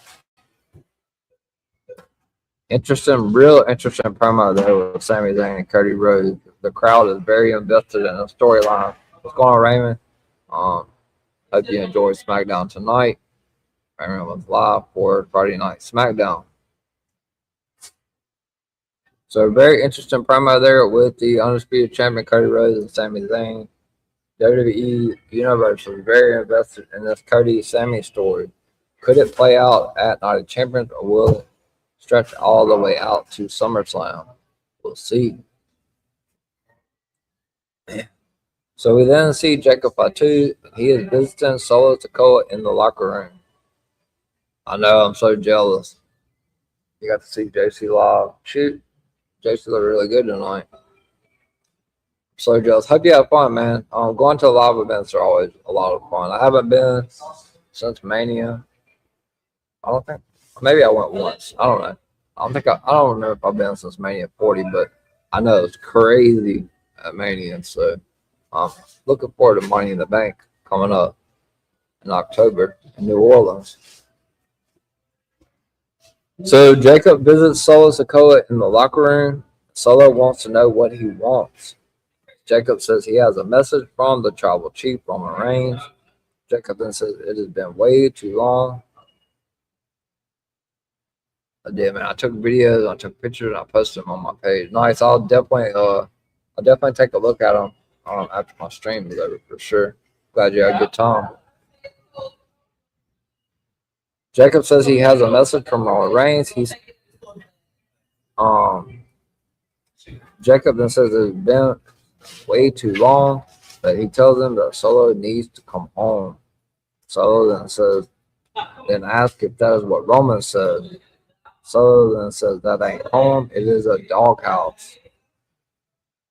Real interesting promo there with Sami Zayn and Cody Rhodes. The crowd is very invested in the storyline. What's going on, Raymond? Hope you enjoyed SmackDown tonight. Raymond was live for Friday Night SmackDown. So very interesting promo there with the undisputed champion Cody Rhodes and Sami Zayn. WWE Universe was very invested in this Cody Sami story. Could it play out at Night of Champions or will it stretch all the way out to SummerSlam? We'll see. So we then see Jacob Fatu. He is visiting Solo Sikoa in the locker room. I know, I'm so jealous. You got to see JC live. Shoot, JC looked really good tonight. So jealous. Hope you have fun, man. Going to live events are always a lot of fun. I haven't been since Mania. I don't think. Maybe I went once. I don't know. I don't remember if I've been since Mania 40, but I know it's crazy at Mania. So I'm looking forward to Money in the Bank coming up in October in New Orleans. So Jacob visits Solo Sikoa in the locker room. Solo wants to know what he wants. Jacob says he has a message from the tribal chief, Roman Reigns. Jacob then says it has been way too long. I did, man. I took videos, I took pictures, and I posted them on my page. Nice. I'll definitely take a look at them after my stream is over for sure. Glad you had a good time. Jacob says he has a message from Roman Reigns. Jacob then says it's been way too long, but he tells him that Solo needs to come home. Solo then asks if that is what Roman said. Solo then says that ain't home, it is a doghouse.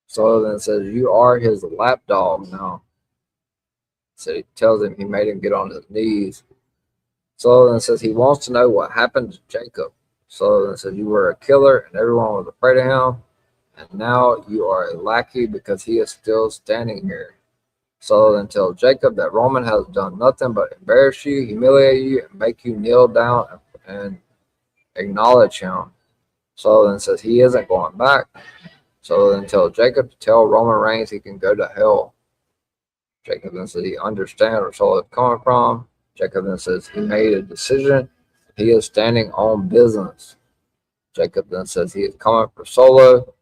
Solo then says you are his lapdog now. So he tells him he made him get on his knees. Solo then says he wants to know what happened to Jacob. Solo then says you were a killer and everyone was afraid of him. And now you are a lackey because he is still standing here. Solo then tells Jacob that Roman has done nothing but embarrass you, humiliate you, and make you kneel down and acknowledge him. Solo then says he isn't going back. Solo then tells Jacob to tell Roman Reigns he can go to hell. Jacob then says he understands where Solo is coming from. Jacob then says he made a decision. He is standing on business. Jacob then says he is coming for Solo.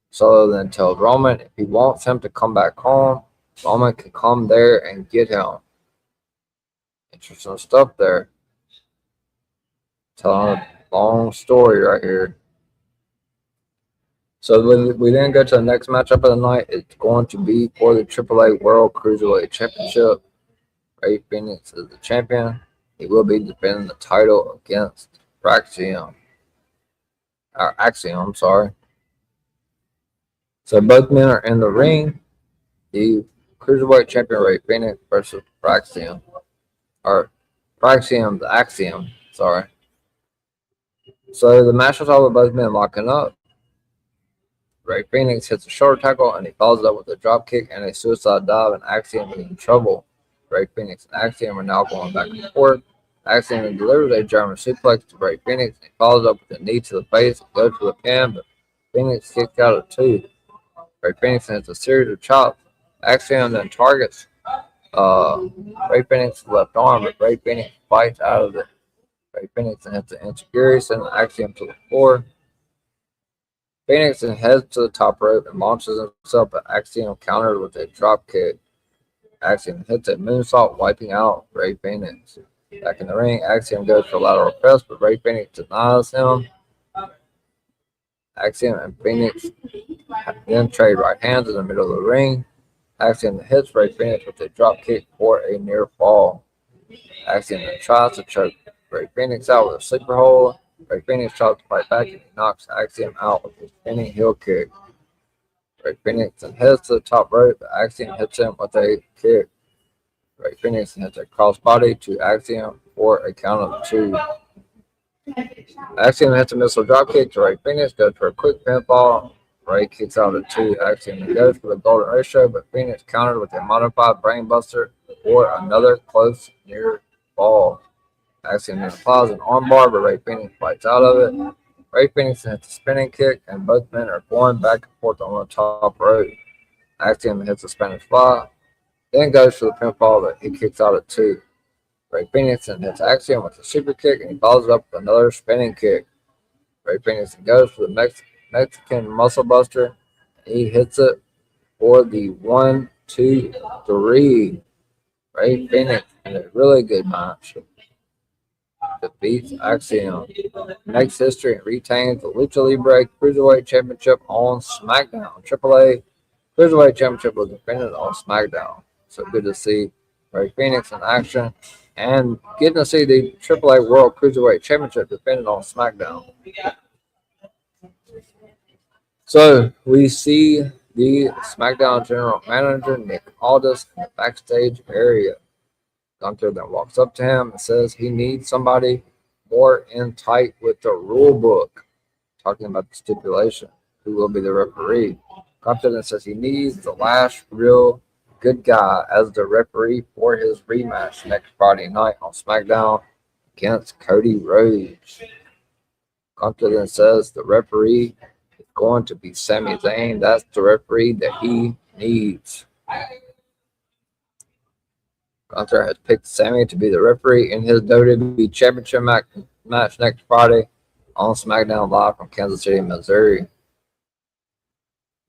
Solo then tells Roman if he wants him to come back home, Roman can come there and get him. Interesting stuff there. Telling a long story right here. So we then go to the next matchup of the night. It's going to be for the AAA World Cruiserweight Championship. Ray Phoenix is the champion. He will be defending the title against Axiom. I'm sorry. So both men are in the ring. The Cruiserweight champion Ray Phoenix versus Axiom. Or Axiom, the Axiom, sorry. So the match was all with both men locking up. Ray Phoenix hits a shoulder tackle and he follows up with a drop kick and a suicide dive, and Axiom is in trouble. Ray Phoenix and Axiom are now going back and forth. Axiom delivers a German suplex to Ray Phoenix and he follows up with a knee to the face and goes for the pin, but Phoenix kicks out at 2. Ray Phoenix hits a series of chops. Axiom then targets Ray Phoenix's left arm, but Ray Phoenix fights out of it. Ray Phoenix then hits an insecurity, sending Axiom to the floor. Phoenix then heads to the top rope and launches himself, but Axiom countered with a drop kick. Axiom hits a moonsault, wiping out Ray Phoenix. Back in the ring, Axiom goes for a lateral press, but Ray Phoenix denies him. Axiom and Phoenix then trade right hands in the middle of the ring. Axiom hits Ray Phoenix with a drop kick for a near fall. Axiom then tries to choke Ray Phoenix out with a sleeper hold. Ray Phoenix tries to fight back and he knocks Axiom out with a spinning heel kick. Ray Phoenix then heads to the top rope, but Axiom hits him with a kick. Ray Phoenix hits a crossbody to Axiom for a count of 2. Axiom hits a missile dropkick to Ray Phoenix, goes for a quick pinfall. Ray kicks out at 2. Axiom goes for the golden ratio, but Phoenix countered with a modified brainbuster for another close near fall. Axiom then applies an armbar, but Ray Phoenix fights out of it. Ray Phoenix hits a spinning kick, and both men are going back and forth on the top rope. Axiom hits a Spanish fly, then goes for the pinfall, but he kicks out at 2. Ray Phoenix then hits Axiom with a super kick, and he follows up with another spinning kick. Ray Phoenix then goes for the Mexican muscle buster. He hits it for the 1, 2, 3. Ray Phoenix in a really good match defeats Axiom, makes history and retains the Lucha Libre Cruiserweight Championship on SmackDown. AAA Cruiserweight Championship was defended on SmackDown. So good to see Ray Phoenix in action and getting to see the AAA World Cruiserweight Championship defended on SmackDown. So we see the SmackDown General Manager, Nick Aldis, in the backstage area. Gunther then walks up to him and says he needs somebody more in tight with the rule book, talking about the stipulation, who will be the referee. Gunther then says he needs the last real good guy as the referee for his rematch next Friday night on SmackDown against Cody Rhodes. Gunther then says the referee is going to be Sami Zayn. That's the referee that he needs. Gunther has picked Sami to be the referee in his WWE Championship match next Friday on SmackDown Live from Kansas City, Missouri.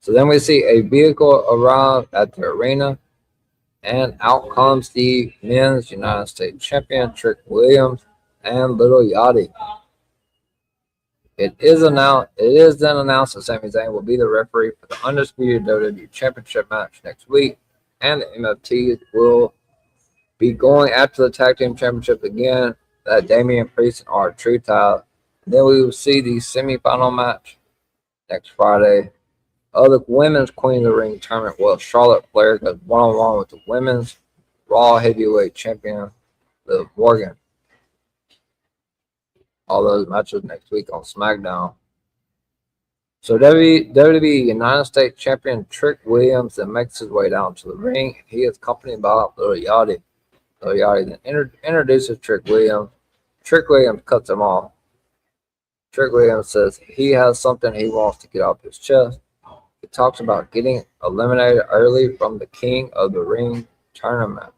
So then we see a vehicle arrive at the arena, and out comes the men's United States champion, Trick Williams, and Little Yachty. It is then announced that Sami Zayn will be the referee for the undisputed WWE Championship match next week, and the MFT will be going after the Tag Team Championship again, that Damian Priest and R-Truth have. Then we will see the semifinal match next Friday of the Women's Queen of the Ring tournament. Well, Charlotte Flair goes one-on-one with the Women's Raw Heavyweight Champion, Liv Morgan. All those matches next week on SmackDown. So WWE United States Champion Trick Williams then makes his way down to the ring. He is accompanied by Little Yachty. Little Yachty then introduces Trick Williams. Trick Williams cuts him off. Trick Williams says he has something he wants to get off his chest. He talks about getting eliminated early from the King of the Ring tournament.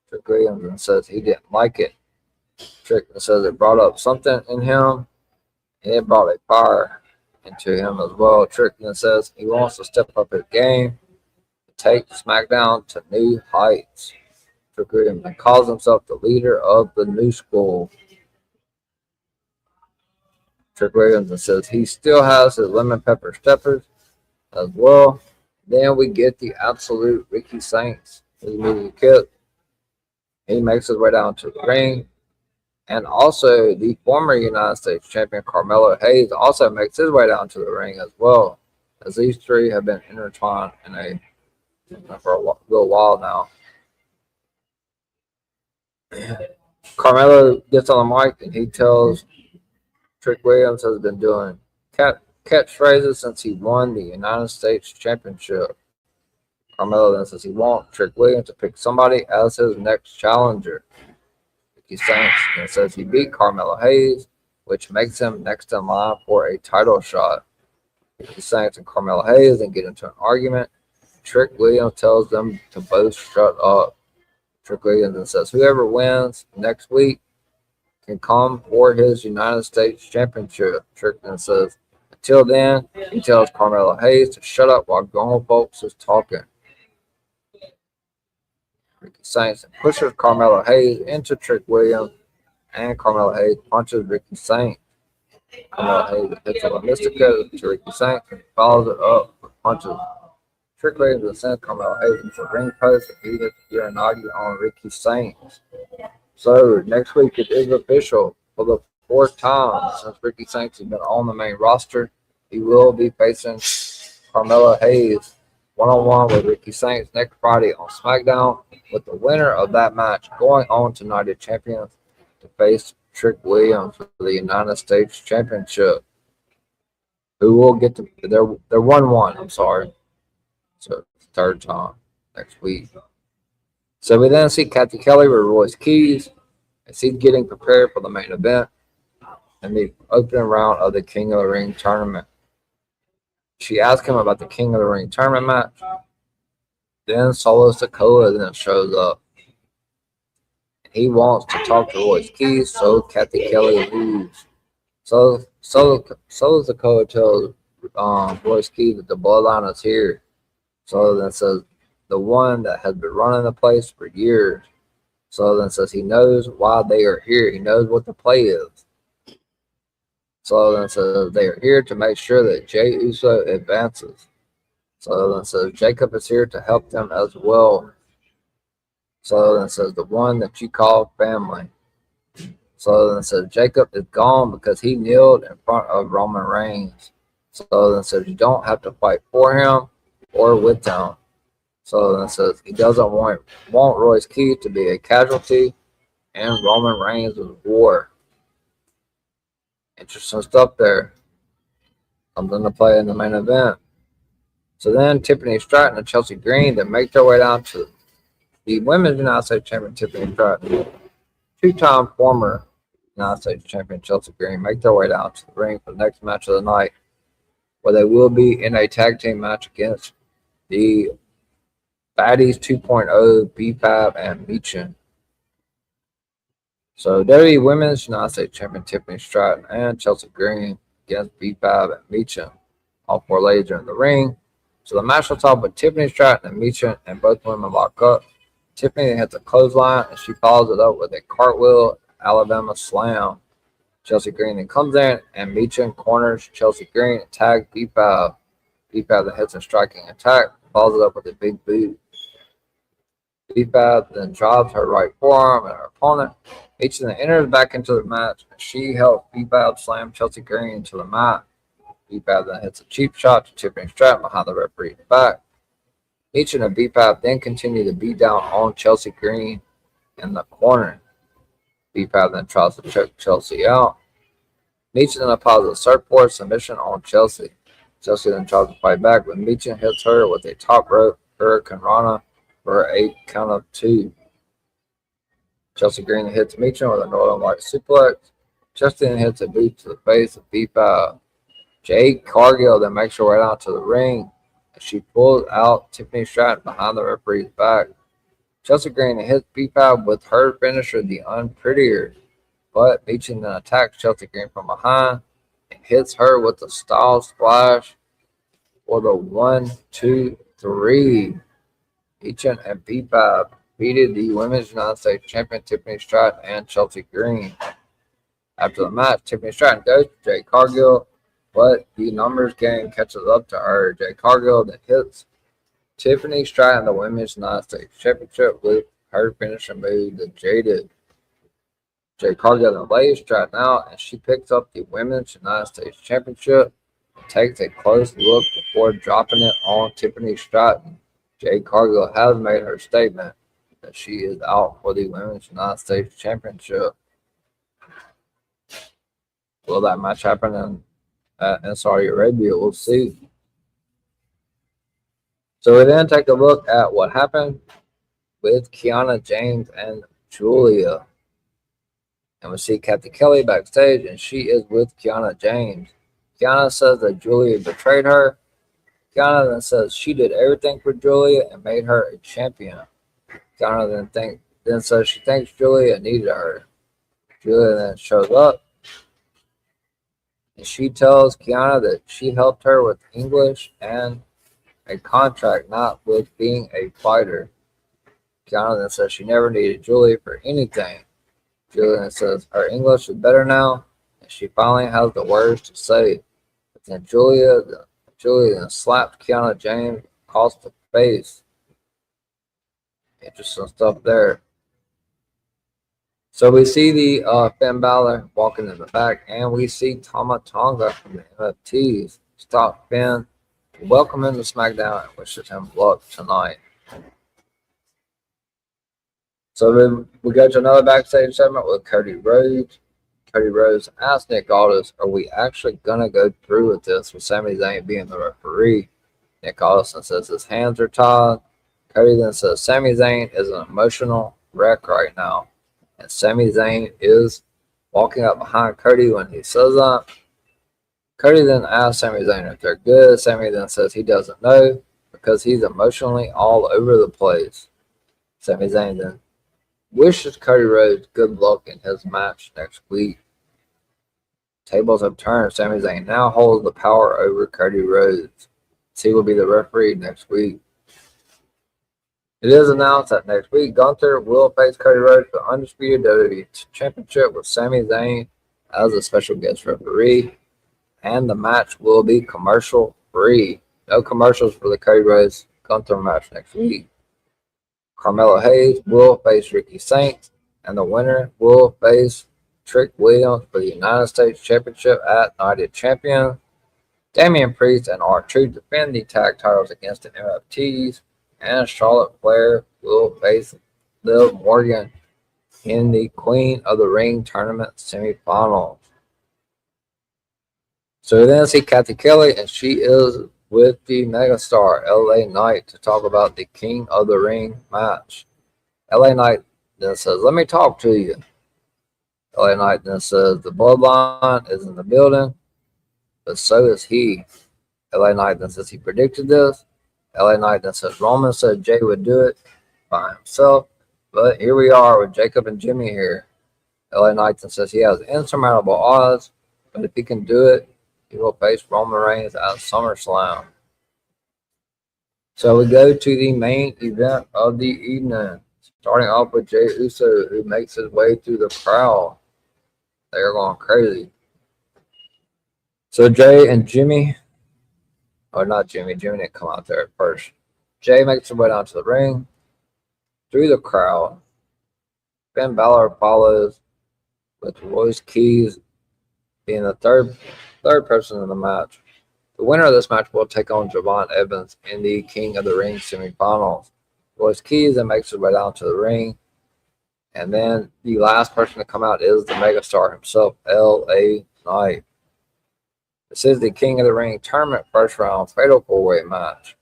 Trick Williams then says he didn't like it. Trick says it brought up something in him, and it brought a fire into him as well. Trick then says he wants to step up his game to take SmackDown to new heights. Trick Williams calls himself the leader of the new school. Trick Williams says he still has his lemon pepper steppers as well. Then we get the absolute Ricky Saints, his music kit. He makes his way down to the ring. And also, the former United States champion Carmelo Hayes also makes his way down to the ring as well, as these three have been intertwined for a little while now. Carmelo gets on the mic and he tells Trick Williams has been doing catchphrases since he won the United States Championship. Carmelo then says he wants Trick Williams to pick somebody as his next challenger. Ricky Saints then says he beat Carmelo Hayes, which makes him next in line for a title shot. Ricky Saints and Carmelo Hayes then get into an argument. Trick Williams tells them to both shut up. Trick Williams then says whoever wins next week can come for his United States Championship. Trick then says until then, he tells Carmelo Hayes to shut up while grown folks is talking. Ricky Saints pushes Carmelo Hayes into Trick Williams, and Carmelo Hayes punches Ricky Saints. Carmelo Hayes hits a Mystico to Ricky Saints and follows it up with punches. Trick Williams then sends Carmelo Hayes into the ring post and he hits Uranagi on Ricky Saints. So next week it is official. For the fourth time since Ricky Saints has been on the main roster, he will be facing Carmelo Hayes one-on-one with Ricky Saints next Friday on SmackDown, with the winner of that match going on to United Champions to face Trick Williams for the United States Championship. Who will get to they're 1-1, I'm sorry. So it's the third time next week. So we then see Kathy Kelly with Royce Keys as he's getting prepared for the main event and the opening round of the King of the Ring tournament. She asked him about the King of the Ring tournament match. Then Solo Sikoa then shows up. He wants to talk to Royce Keys, so Kathy Kelly leaves. So Solo Sikoa tells Royce Keys that the bloodline is here. Solo then says the one that has been running the place for years. Solo then says he knows why they are here. He knows what the play is. Solo then says they are here to make sure that Jey Uso advances. Solo then says Jacob is here to help them as well. Solo then says the one that you call family. Solo then says Jacob is gone because he kneeled in front of Roman Reigns. Solo then says you don't have to fight for him or with him. Solo then says he doesn't want Royce Keys to be a casualty in Roman Reigns' war. Interesting stuff there. Something to play in the main event. So then Tiffany Stratton and Chelsea Green then make their way down to the Women's United States Champion Tiffany Stratton. Two-time former United States Champion Chelsea Green make their way down to the ring for the next match of the night, where they will be in a tag team match against the Baddies 2.0, BFAB, and Meechin. So WWE Women's United States Champion Tiffany Stratton and Chelsea Green against BFAB and Meechin. All four ladies are in the ring. So the match will top with Tiffany Stratton and Meechin, and both women lock up. Tiffany hits a clothesline and she follows it up with a cartwheel Alabama slam. Chelsea Green then comes in and Meechin corners Chelsea Green and tags BFAB. BFAB then hits a striking attack, follows it up with a big boot. BFAB then drops her right forearm at her opponent. Meechin then enters back into the match, and she helped BFAB slam Chelsea Green into the mat. BFAB then hits a cheap shot to Tiffany Stratton behind the referee's back. Meechin and BFAB then continue to beat down on Chelsea Green in the corner. BFAB then tries to choke Chelsea out. Meechin then applies a surfboard submission on Chelsea. Chelsea then tries to fight back, but Meechin hits her with a top rope Hurricane Rana for a count of 2. Chelsea Green hits Meechin with a Northern Light suplex. Chelsea then hits a boot to the face of BFAB. Jade Cargill then makes her way down to the ring as she pulls out Tiffany Stratton behind the referee's back. Chelsea Green hits BFAB with her finisher, the Unprettier, but Meechin then attacks Chelsea Green from behind and hits her with the Style Splash for the 1, 2, 3. Meechin and BFAB defeated the Women's United States Champion Tiffany Stratton and Chelsea Green. After the match, Tiffany Stratton goes to Jade Cargill, but the numbers game catches up to her. Jade Cargill that hits Tiffany Stratton the Women's United States Championship with her finishing move that Jay did. Jay Cargill got the leg straightened out, and she picks up the Women's United States Championship and takes a close look before dropping it on Tiffany Stratton. Jay Cargill has made her statement that she is out for the Women's United States Championship. Will that match happen in Saudi Arabia? We'll see. So we then take a look at what happened with Kiana James and Julia. And we see Kathy Kelly backstage, and she is with Kiana James. Kiana says that Julia betrayed her. Kiana then says she did everything for Julia and made her a champion. Kiana then says she thinks Julia needed her. Julia then shows up, and she tells Kiana that she helped her with English and a contract, not with being a fighter. Kiana then says she never needed Julia for anything. Julia then says her English is better now, and she finally has the words to say. But then Julia then slapped Kiana James across the face. Interesting stuff there. So we see the Finn Balor walking in the back, and we see Tama Tonga from the NFTs stop Finn, welcome him to SmackDown, and wishes him luck tonight. So then we go to another backstage segment with Cody Rhodes. Cody Rhodes asked Nick Aldis, are we actually going to go through with this with Sami Zayn being the referee? Nick Aldis says his hands are tied. Cody then says Sami Zayn is an emotional wreck right now. And Sami Zayn is walking up behind Cody when he says that. Cody then asks Sami Zayn if they're good. Sami then says he doesn't know because he's emotionally all over the place. Sami Zayn then wishes Cody Rhodes good luck in his match next week. Tables have turned. Sami Zayn now holds the power over Cody Rhodes. He will be the referee next week. It is announced that next week Gunther will face Cody Rhodes for the Undisputed WWE Championship with Sami Zayn as a special guest referee. And the match will be commercial free. No commercials for the Cody Rhodes Gunther match next week. Carmelo Hayes will face Ricky Saints, and the winner will face Trick Williams for the United States Championship at Night of Champions. Damian Priest and R-Truth defend the tag titles against the MFTs, and Charlotte Flair will face Liv Morgan in the Queen of the Ring tournament semifinals. So then see Kathy Kelly, and she is with the megastar LA Knight to talk about the King of the Ring match. LA Knight then says, let me talk to you. LA Knight then says, the bloodline is in the building, but so is he. LA Knight then says he predicted this. LA Knight then says Roman said Jay would do it by himself, but here we are with Jacob and Jimmy here. LA Knight then says he has insurmountable odds, but if he can do it, he will face Roman Reigns at SummerSlam. So we go to the main event of the evening, starting off with Jey Uso, who makes his way through the crowd. They're going crazy. So Jay and Jimmy, or not Jimmy didn't come out there at first. Jay makes his way down to the ring, through the crowd. Finn Balor follows, with Royce Keys being the third person in the match. The winner of this match will take on Javon Evans in the King of the Ring semifinals. Royce Keys then makes his way down to the ring. And then the last person to come out is the megastar himself, LA Knight. This is the King of the Ring tournament first round fatal 4-way match.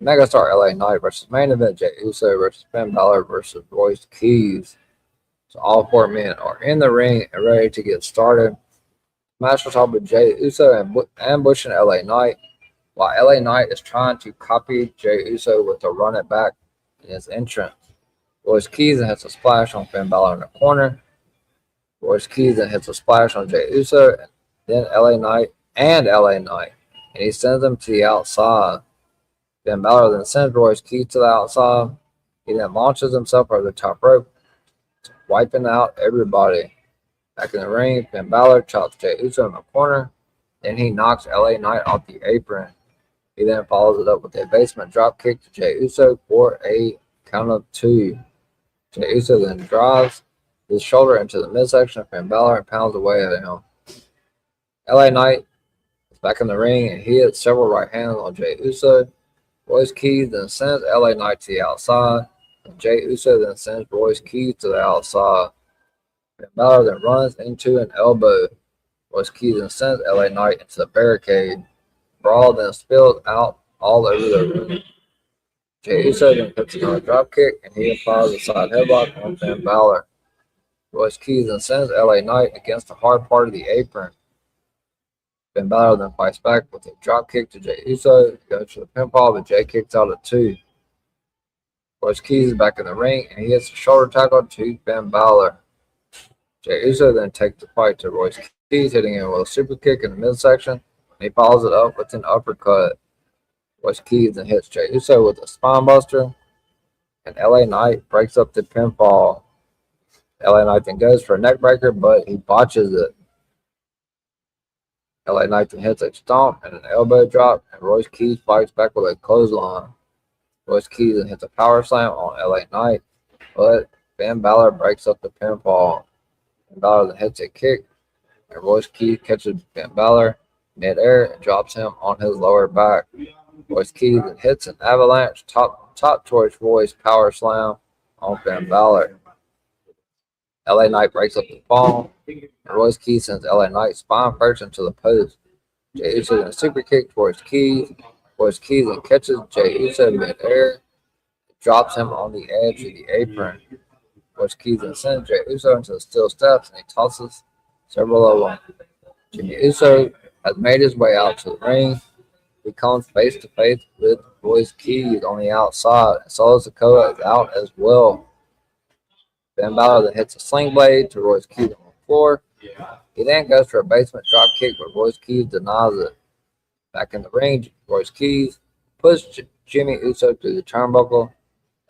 Megastar LA Knight versus main event Jey Uso versus Finn Balor versus Royce Keys. So all four men are in the ring and ready to get started. Match will talk with Jey Uso ambushing LA Knight, while LA Knight is trying to copy Jey Uso with a run it back in his entrance. Royce Keys then hits a splash on Finn Balor in the corner. Royce Keys then hits a splash on Jey Uso, and then LA Knight, and he sends him to the outside. Finn Balor then sends Royce Keys to the outside. He then launches himself over the top rope, wiping out everybody. Back in the ring, Finn Balor chops Jey Uso in the corner. Then he knocks LA Knight off the apron. He then follows it up with a basement drop kick to Jey Uso for a count of 2. Jey Uso then drives his shoulder into the midsection of Finn Balor and pounds away at him. LA Knight is back in the ring and he hits several right hands on Jey Uso. Royce Keys then sends LA Knight to the outside, and Jey Uso then sends Royce Keys to the outside. Finn Balor then runs into an elbow. Royce Keys then sends LA Knight into the barricade. Brawl then spilled out all over the room. Jey Uso then hits another dropkick, and he applies a side headlock on Finn Balor. Royce Keys then sends LA Knight against the hard part of the apron. Finn Balor then fights back with a dropkick to Jey Uso. He goes for the pinfall, but Jey kicks out at 2. Royce Keys is back in the ring, and he hits a shoulder tackle to Finn Balor. Jey Uso then takes the fight to Royce Keys, hitting him with a super kick in the midsection, and he follows it up with an uppercut. Royce Keys then hits Jey Uso with a spine buster, and LA Knight breaks up the pinfall. LA Knight then goes for a neck breaker, but he botches it. LA Knight then hits a stomp and an elbow drop, and Royce Keys fights back with a clothesline. Royce Keys then hits a power slam on LA Knight, but Finn Balor breaks up the pinfall. Finn Balor then hits a kick, and Royce Keys catches Finn Balor mid-air and drops him on his lower back. Royce Keys then hits an avalanche top towards Royce power slam on Finn Balor. LA Knight breaks up the fall, and Royce Keys sends LA Knight spine first into the post. Jey Uso then super kicks Royce Keys. Royce Keys then catches Jey Uso mid-air, drops him on the edge of the apron. Royce Keys then sends Jey Uso into the steel steps, and he tosses several of them. Jimmy Uso has made his way out to the ring. He comes face to face with Royce Keys on the outside, and Solo Sikoa is out as well. Finn Balor then hits a sling blade to Royce Keys on the floor. He then goes for a basement drop kick, but Royce Keys denies it. Back in the ring, Royce Keys pushes Jimmy Uso through the turnbuckle.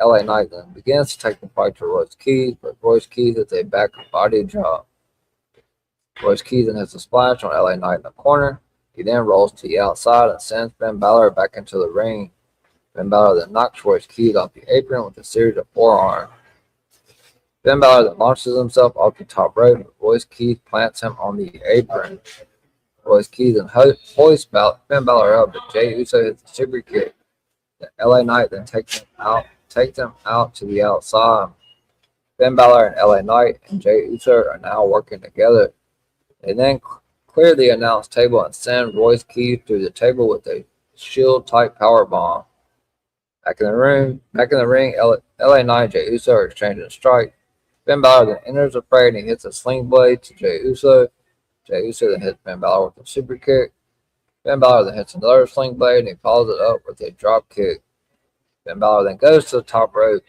LA Knight then begins to take the fight to Royce Keys, but Royce Keys hits a back body drop. Royce Keys then hits a splash on LA Knight in the corner. He then rolls to the outside and sends Finn Balor back into the ring. Finn Balor then knocks Royce Keys off the apron with a series of forearms. Finn Balor then launches himself off the top rope, but Royce Keys plants him on the apron. Royce Keys then hoists Finn Balor up, but Jey Uso hits a super kick. The LA Knight then takes him out to the outside. Finn Balor and LA Knight and Jey Uso are now working together. They then clear the announce table and send Royce Keys through the table with a shield-type powerbomb. Back in the ring, LA Knight and Jey Uso are exchanging strikes. Finn Balor then enters the fray and he hits a sling blade to Jey Uso. Jey Uso then hits Finn Balor with a super kick. Finn Balor then hits another sling blade and he follows it up with a drop kick. Finn Balor then goes to the top rope,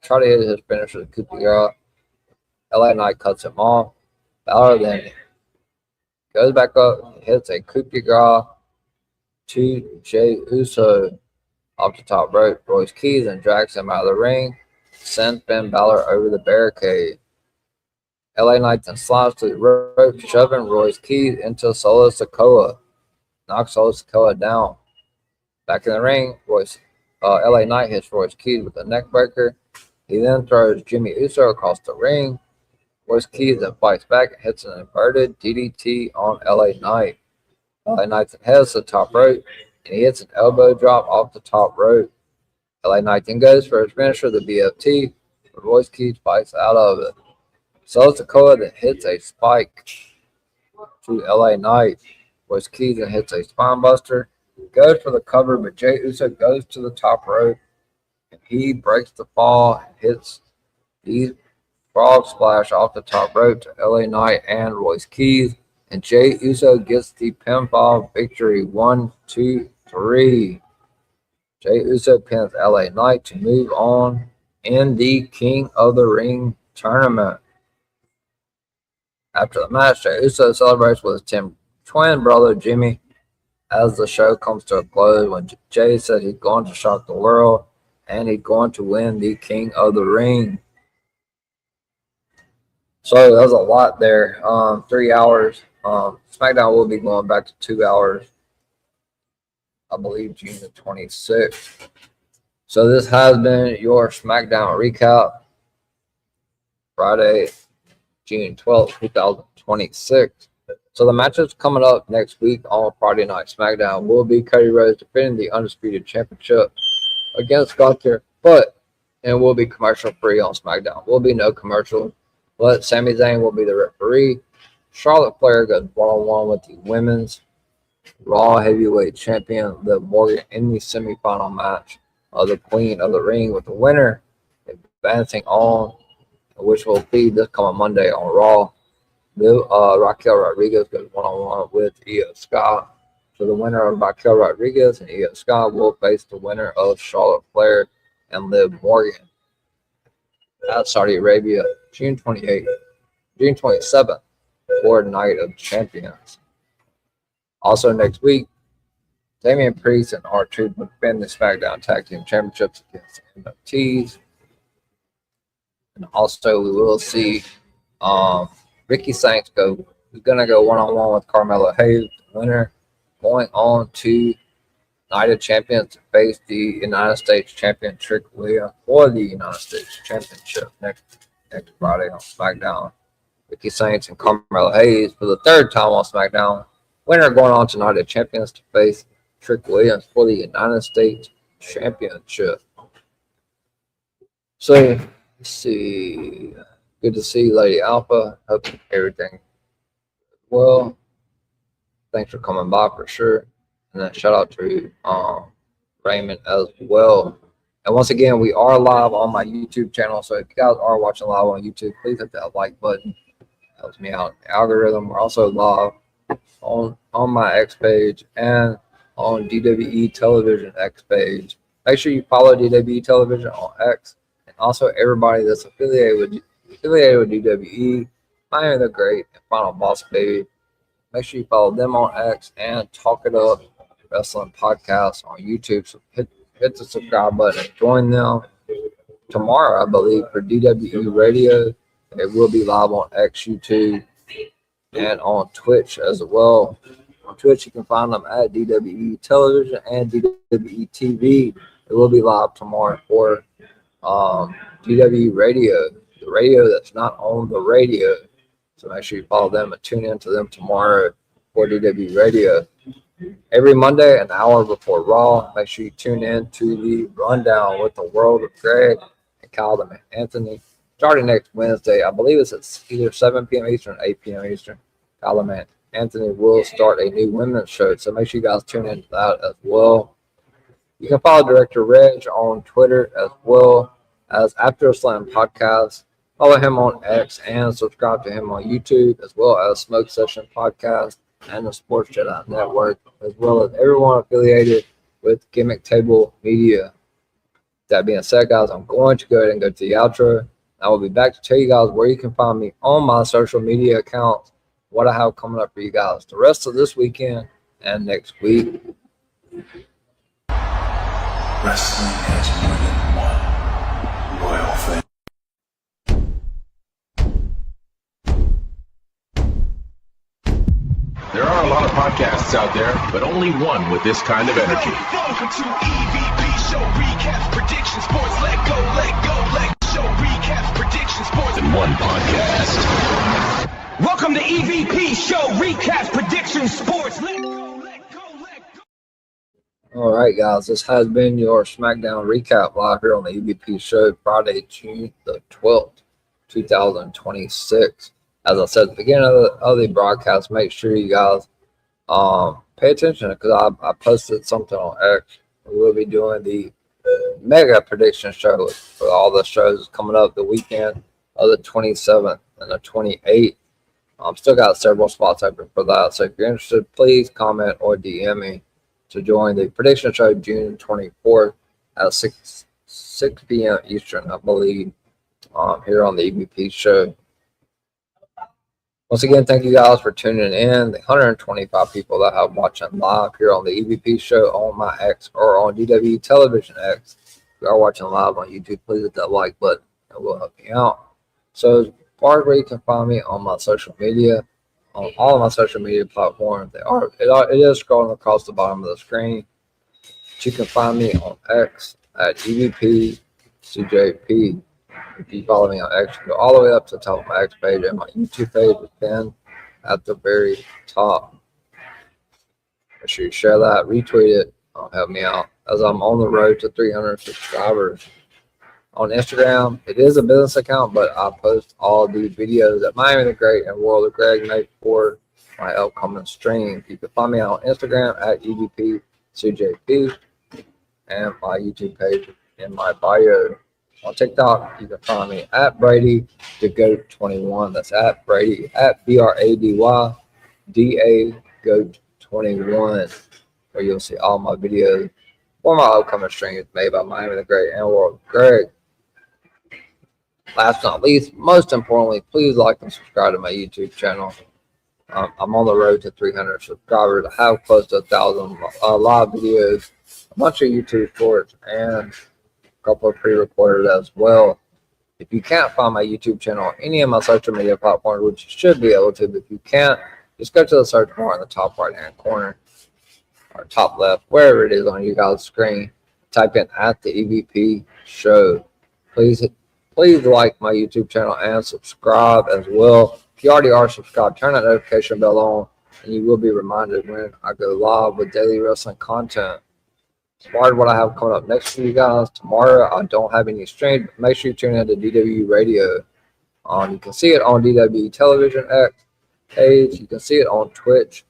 try to hit his finisher, the coup de grace. LA Knight cuts him off. Balor then goes back up and hits a coup de grace to Jey Uso off the top rope. Royce Keys then drags him out of the ring, sends Finn Balor over the barricade. LA Knight then slides to the rope, shoving Royce Keys into Solo Sikoa. Knocks Solo Sikoa down. Back in the ring, LA Knight hits Royce Keys with a neck breaker. He then throws Jimmy Uso across the ring. Royce Keys then fights back and hits an inverted DDT on LA Knight. LA Knight then heads to the top rope, and he hits an elbow drop off the top rope. LA Knight then goes for his finisher, the BFT, but Royce Keys fights out of it. Solo Sikoa then hits a spike to LA Knight. Royce Keys then hits a spine buster. Goes for the cover, but Jey Uso goes to the top rope, and he breaks the fall and hits the frog splash off the top rope to LA Knight and Royce Keys, and Jey Uso gets the pinfall victory. 1, 2, 3. Jey Uso pins LA Knight to move on in the King of the Ring tournament. After the match, Jey Uso celebrates with his twin brother Jimmy as the show comes to a close when Jey said he's going to shock the world and he's going to win the King of the Ring. So that was a lot there. 3 hours. SmackDown will be going back to 2 hours. I believe June the 26th. So this has been your SmackDown recap. Friday, June 12th, 2026. So the matches coming up next week on Friday Night SmackDown will be Cody Rhodes defending the Undisputed Championship against Gunther, but it will be commercial free on SmackDown. Will be no commercial, but Sami Zayn will be the referee. Charlotte Flair goes one-on-one with the women's Raw Heavyweight Champion Liv Morgan in the semifinal match of the Queen of the Ring, with the winner advancing on, which will be this coming Monday on Raw. Raquel Rodriguez goes one-on-one with Io Sky. So the winner of Raquel Rodriguez and Io Sky will face the winner of Charlotte Flair and Liv Morgan at Saudi Arabia, June 27th, for Night of Champions. Also next week, Damian Priest and R-Truth will defend the SmackDown Tag Team Championships against the NFTs. And also we will see Ricky Saints is going to go one-on-one with Carmelo Hayes, the winner, going on to Night of Champions to face the United States champion Trick Williams for the United States Championship next Friday on SmackDown. Ricky Saints and Carmelo Hayes for the third time on SmackDown. Winner going on to Night of Champions to face Trick Williams for the United States Championship. So, let's see. Good to see Lady Alpha. Hope everything well. Thanks for coming by for sure. And then shout out to Raymond as well. And once again, we are live on my YouTube channel. So if you guys are watching live on YouTube, please hit that like button. Helps me out in the algorithm. We're also live on my X page and on DWE Television X page. Make sure you follow DWE Television on X. And also everybody that's affiliated with DWE, Miami the Great, and Final Boss Baby. Make sure you follow them on X and Talk It Up Wrestling Podcast on YouTube. So hit the subscribe button and join them tomorrow, I believe, for DWE Radio. It will be live on X, YouTube, and on Twitch as well. On Twitch, you can find them at DWE Television and DWE TV. It will be live tomorrow for DWE Radio, the radio that's not on the radio. So make sure you follow them and tune in to them tomorrow for DW Radio. Every Monday, an hour before Raw, make sure you tune in to the Rundown with the World of Greg and Kyle the Man Anthony. Starting next Wednesday, I believe it's at either 7 p.m. Eastern or 8 p.m. Eastern. Kyle the Man Anthony will start a new women's show, so make sure you guys tune in to that as well. You can follow Director Reg on Twitter as well as After a Slam Podcast. Follow him on X and subscribe to him on YouTube, as well as Smoke Session Podcast and the Sports Jedi Network, as well as everyone affiliated with Gimmick Table Media. That being said, guys, I'm going to go ahead and go to the outro. I will be back to tell you guys where you can find me on my social media accounts, what I have coming up for you guys the rest of this weekend and next week. Wrestling has more than one royal family. There are a lot of podcasts out there, but only one with this kind of energy. Welcome to EVP Show Recaps Prediction Sports. Let go, show recaps prediction sports In one podcast. Welcome to EVP Show Recaps Prediction Sports. Let go. All right, guys, this has been your SmackDown recap live here on the EVP Show, Friday, June the 12th, 2026. As I said at the beginning of the broadcast, make sure you guys pay attention, because I posted something on X. We will be doing the mega prediction show for all the shows coming up the weekend of the 27th and the 28th. Still got several spots open for that. So if you're interested, please comment or DM me to join the prediction show June 24th at 6 p.m. Eastern, I believe, here on the EVP show. Once again, thank you guys for tuning in. The 125 people that have watching live here on the EVP show on my X or on DWE Television X. If you are watching live on YouTube, please hit that like button. It will help me out. So as far as where you can find me on my social media, on all of my social media platforms, it is scrolling across the bottom of the screen. But you can find me on X at EVP CJP. If you follow me on X, go all the way up to the top of my X page, and my YouTube page is pinned at the very top. Make sure you share that, retweet it. Help me out as I'm on the road to 300 subscribers. On Instagram, it is a business account, but I post all the videos that Miami the Great and World of Greg make for my upcoming stream. You can find me on Instagram at EVPCJP and my YouTube page in my bio. On TikTok, you can find me at Brady the Goat 21. That's at Brady at BRADYDA Goat 21, where you'll see all my videos for my upcoming streams made by Miami the Great and World of Greg. Last but not least, most importantly, please like and subscribe to my YouTube channel. I'm on the road to 300 subscribers. I have close to 1,000 live videos, a bunch of YouTube shorts, and a couple of pre-recorded as well. If you can't find my YouTube channel on any of my social media platforms, which you should be able to, but if you can't, just go to the search bar in the top right-hand corner or top left, wherever it is on you guys' screen. Type in at the EVP show. Please like my YouTube channel and subscribe as well. If you already are subscribed, turn that notification bell on, and you will be reminded when I go live with daily wrestling content. As far as what I have coming up next for you guys, tomorrow I don't have any streams, but make sure you tune in to DW Radio. You can see it on DW Television X page. You can see it on Twitch,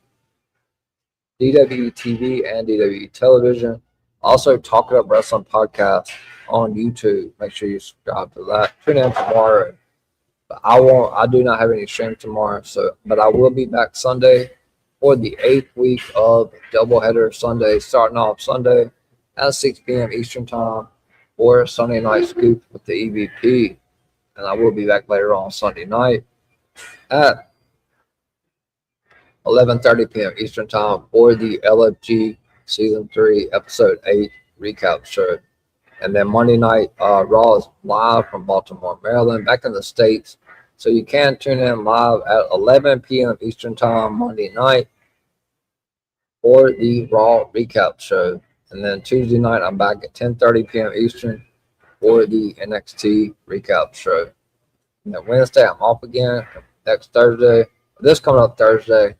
DW TV, and DW Television. Also, Talk It Up Wrestling Podcast on YouTube. Make sure you subscribe to that. Tune in tomorrow. But I do not have any stream tomorrow, but I will be back Sunday for the 8th week of Doubleheader Sunday, starting off Sunday at 6 p.m. Eastern Time for Sunday Night Scoop with the EVP. And I will be back later on Sunday night at 11:30 p.m. Eastern Time for the LFG Season 3, Episode 8 recap show. And then Monday night, Raw is live from Baltimore, Maryland, back in the States. So you can tune in live at 11 p.m. Eastern Time Monday night for the Raw recap show. And then Tuesday night, I'm back at 10:30 p.m. Eastern for the NXT recap show. And then Wednesday, I'm off again. Next Thursday, this coming up Thursday,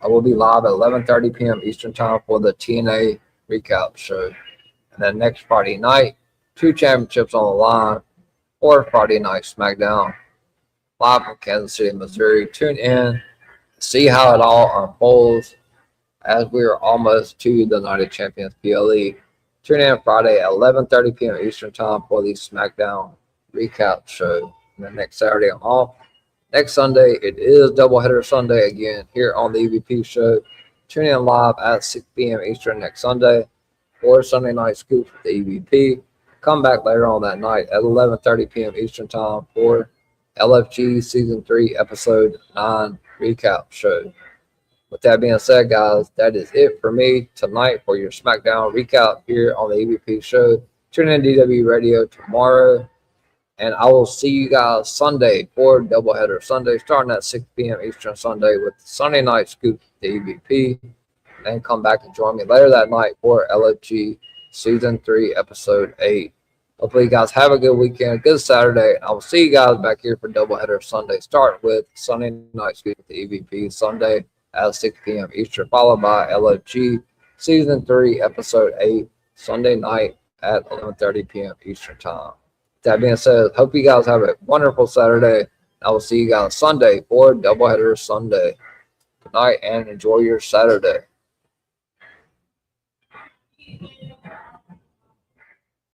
I will be live at 11:30 p.m. Eastern Time for the TNA recap show. And then next Friday night, 2 championships on the line for Friday Night Smackdown, live from Kansas City, Missouri. Tune in, see how it all unfolds as we are almost to the Night of Champions PLE. Tune in Friday at 11:30 p.m. Eastern Time for the SmackDown recap show. And then next Saturday, I'm off. Next Sunday, it is Doubleheader Sunday again here on the EVP show. Tune in live at 6 p.m. Eastern next Sunday for Sunday Night Scoop with the EVP. Come back later on that night at 11:30 p.m. Eastern Time for LFG Season 3, Episode 9 recap show. With that being said, guys, that is it for me tonight for your SmackDown recap here on the EVP show. Tune in DW Radio tomorrow, and I will see you guys Sunday for Doubleheader Sunday, starting at 6 p.m. Eastern Sunday with the Sunday Night Scoop, the EVP. And come back and join me later that night for LFG Season 3, Episode 8. Hopefully you guys have a good weekend, good Saturday. I will see you guys back here for Doubleheader Sunday, starting with Sunday Night Scoop with the EVP Sunday at 6 p.m. Eastern, followed by LFG Season 3, Episode 8, Sunday night at 11:30 p.m. Eastern Time. That being said, hope you guys have a wonderful Saturday. I will see you guys Sunday for Doubleheader Sunday. Good night and enjoy your Saturday.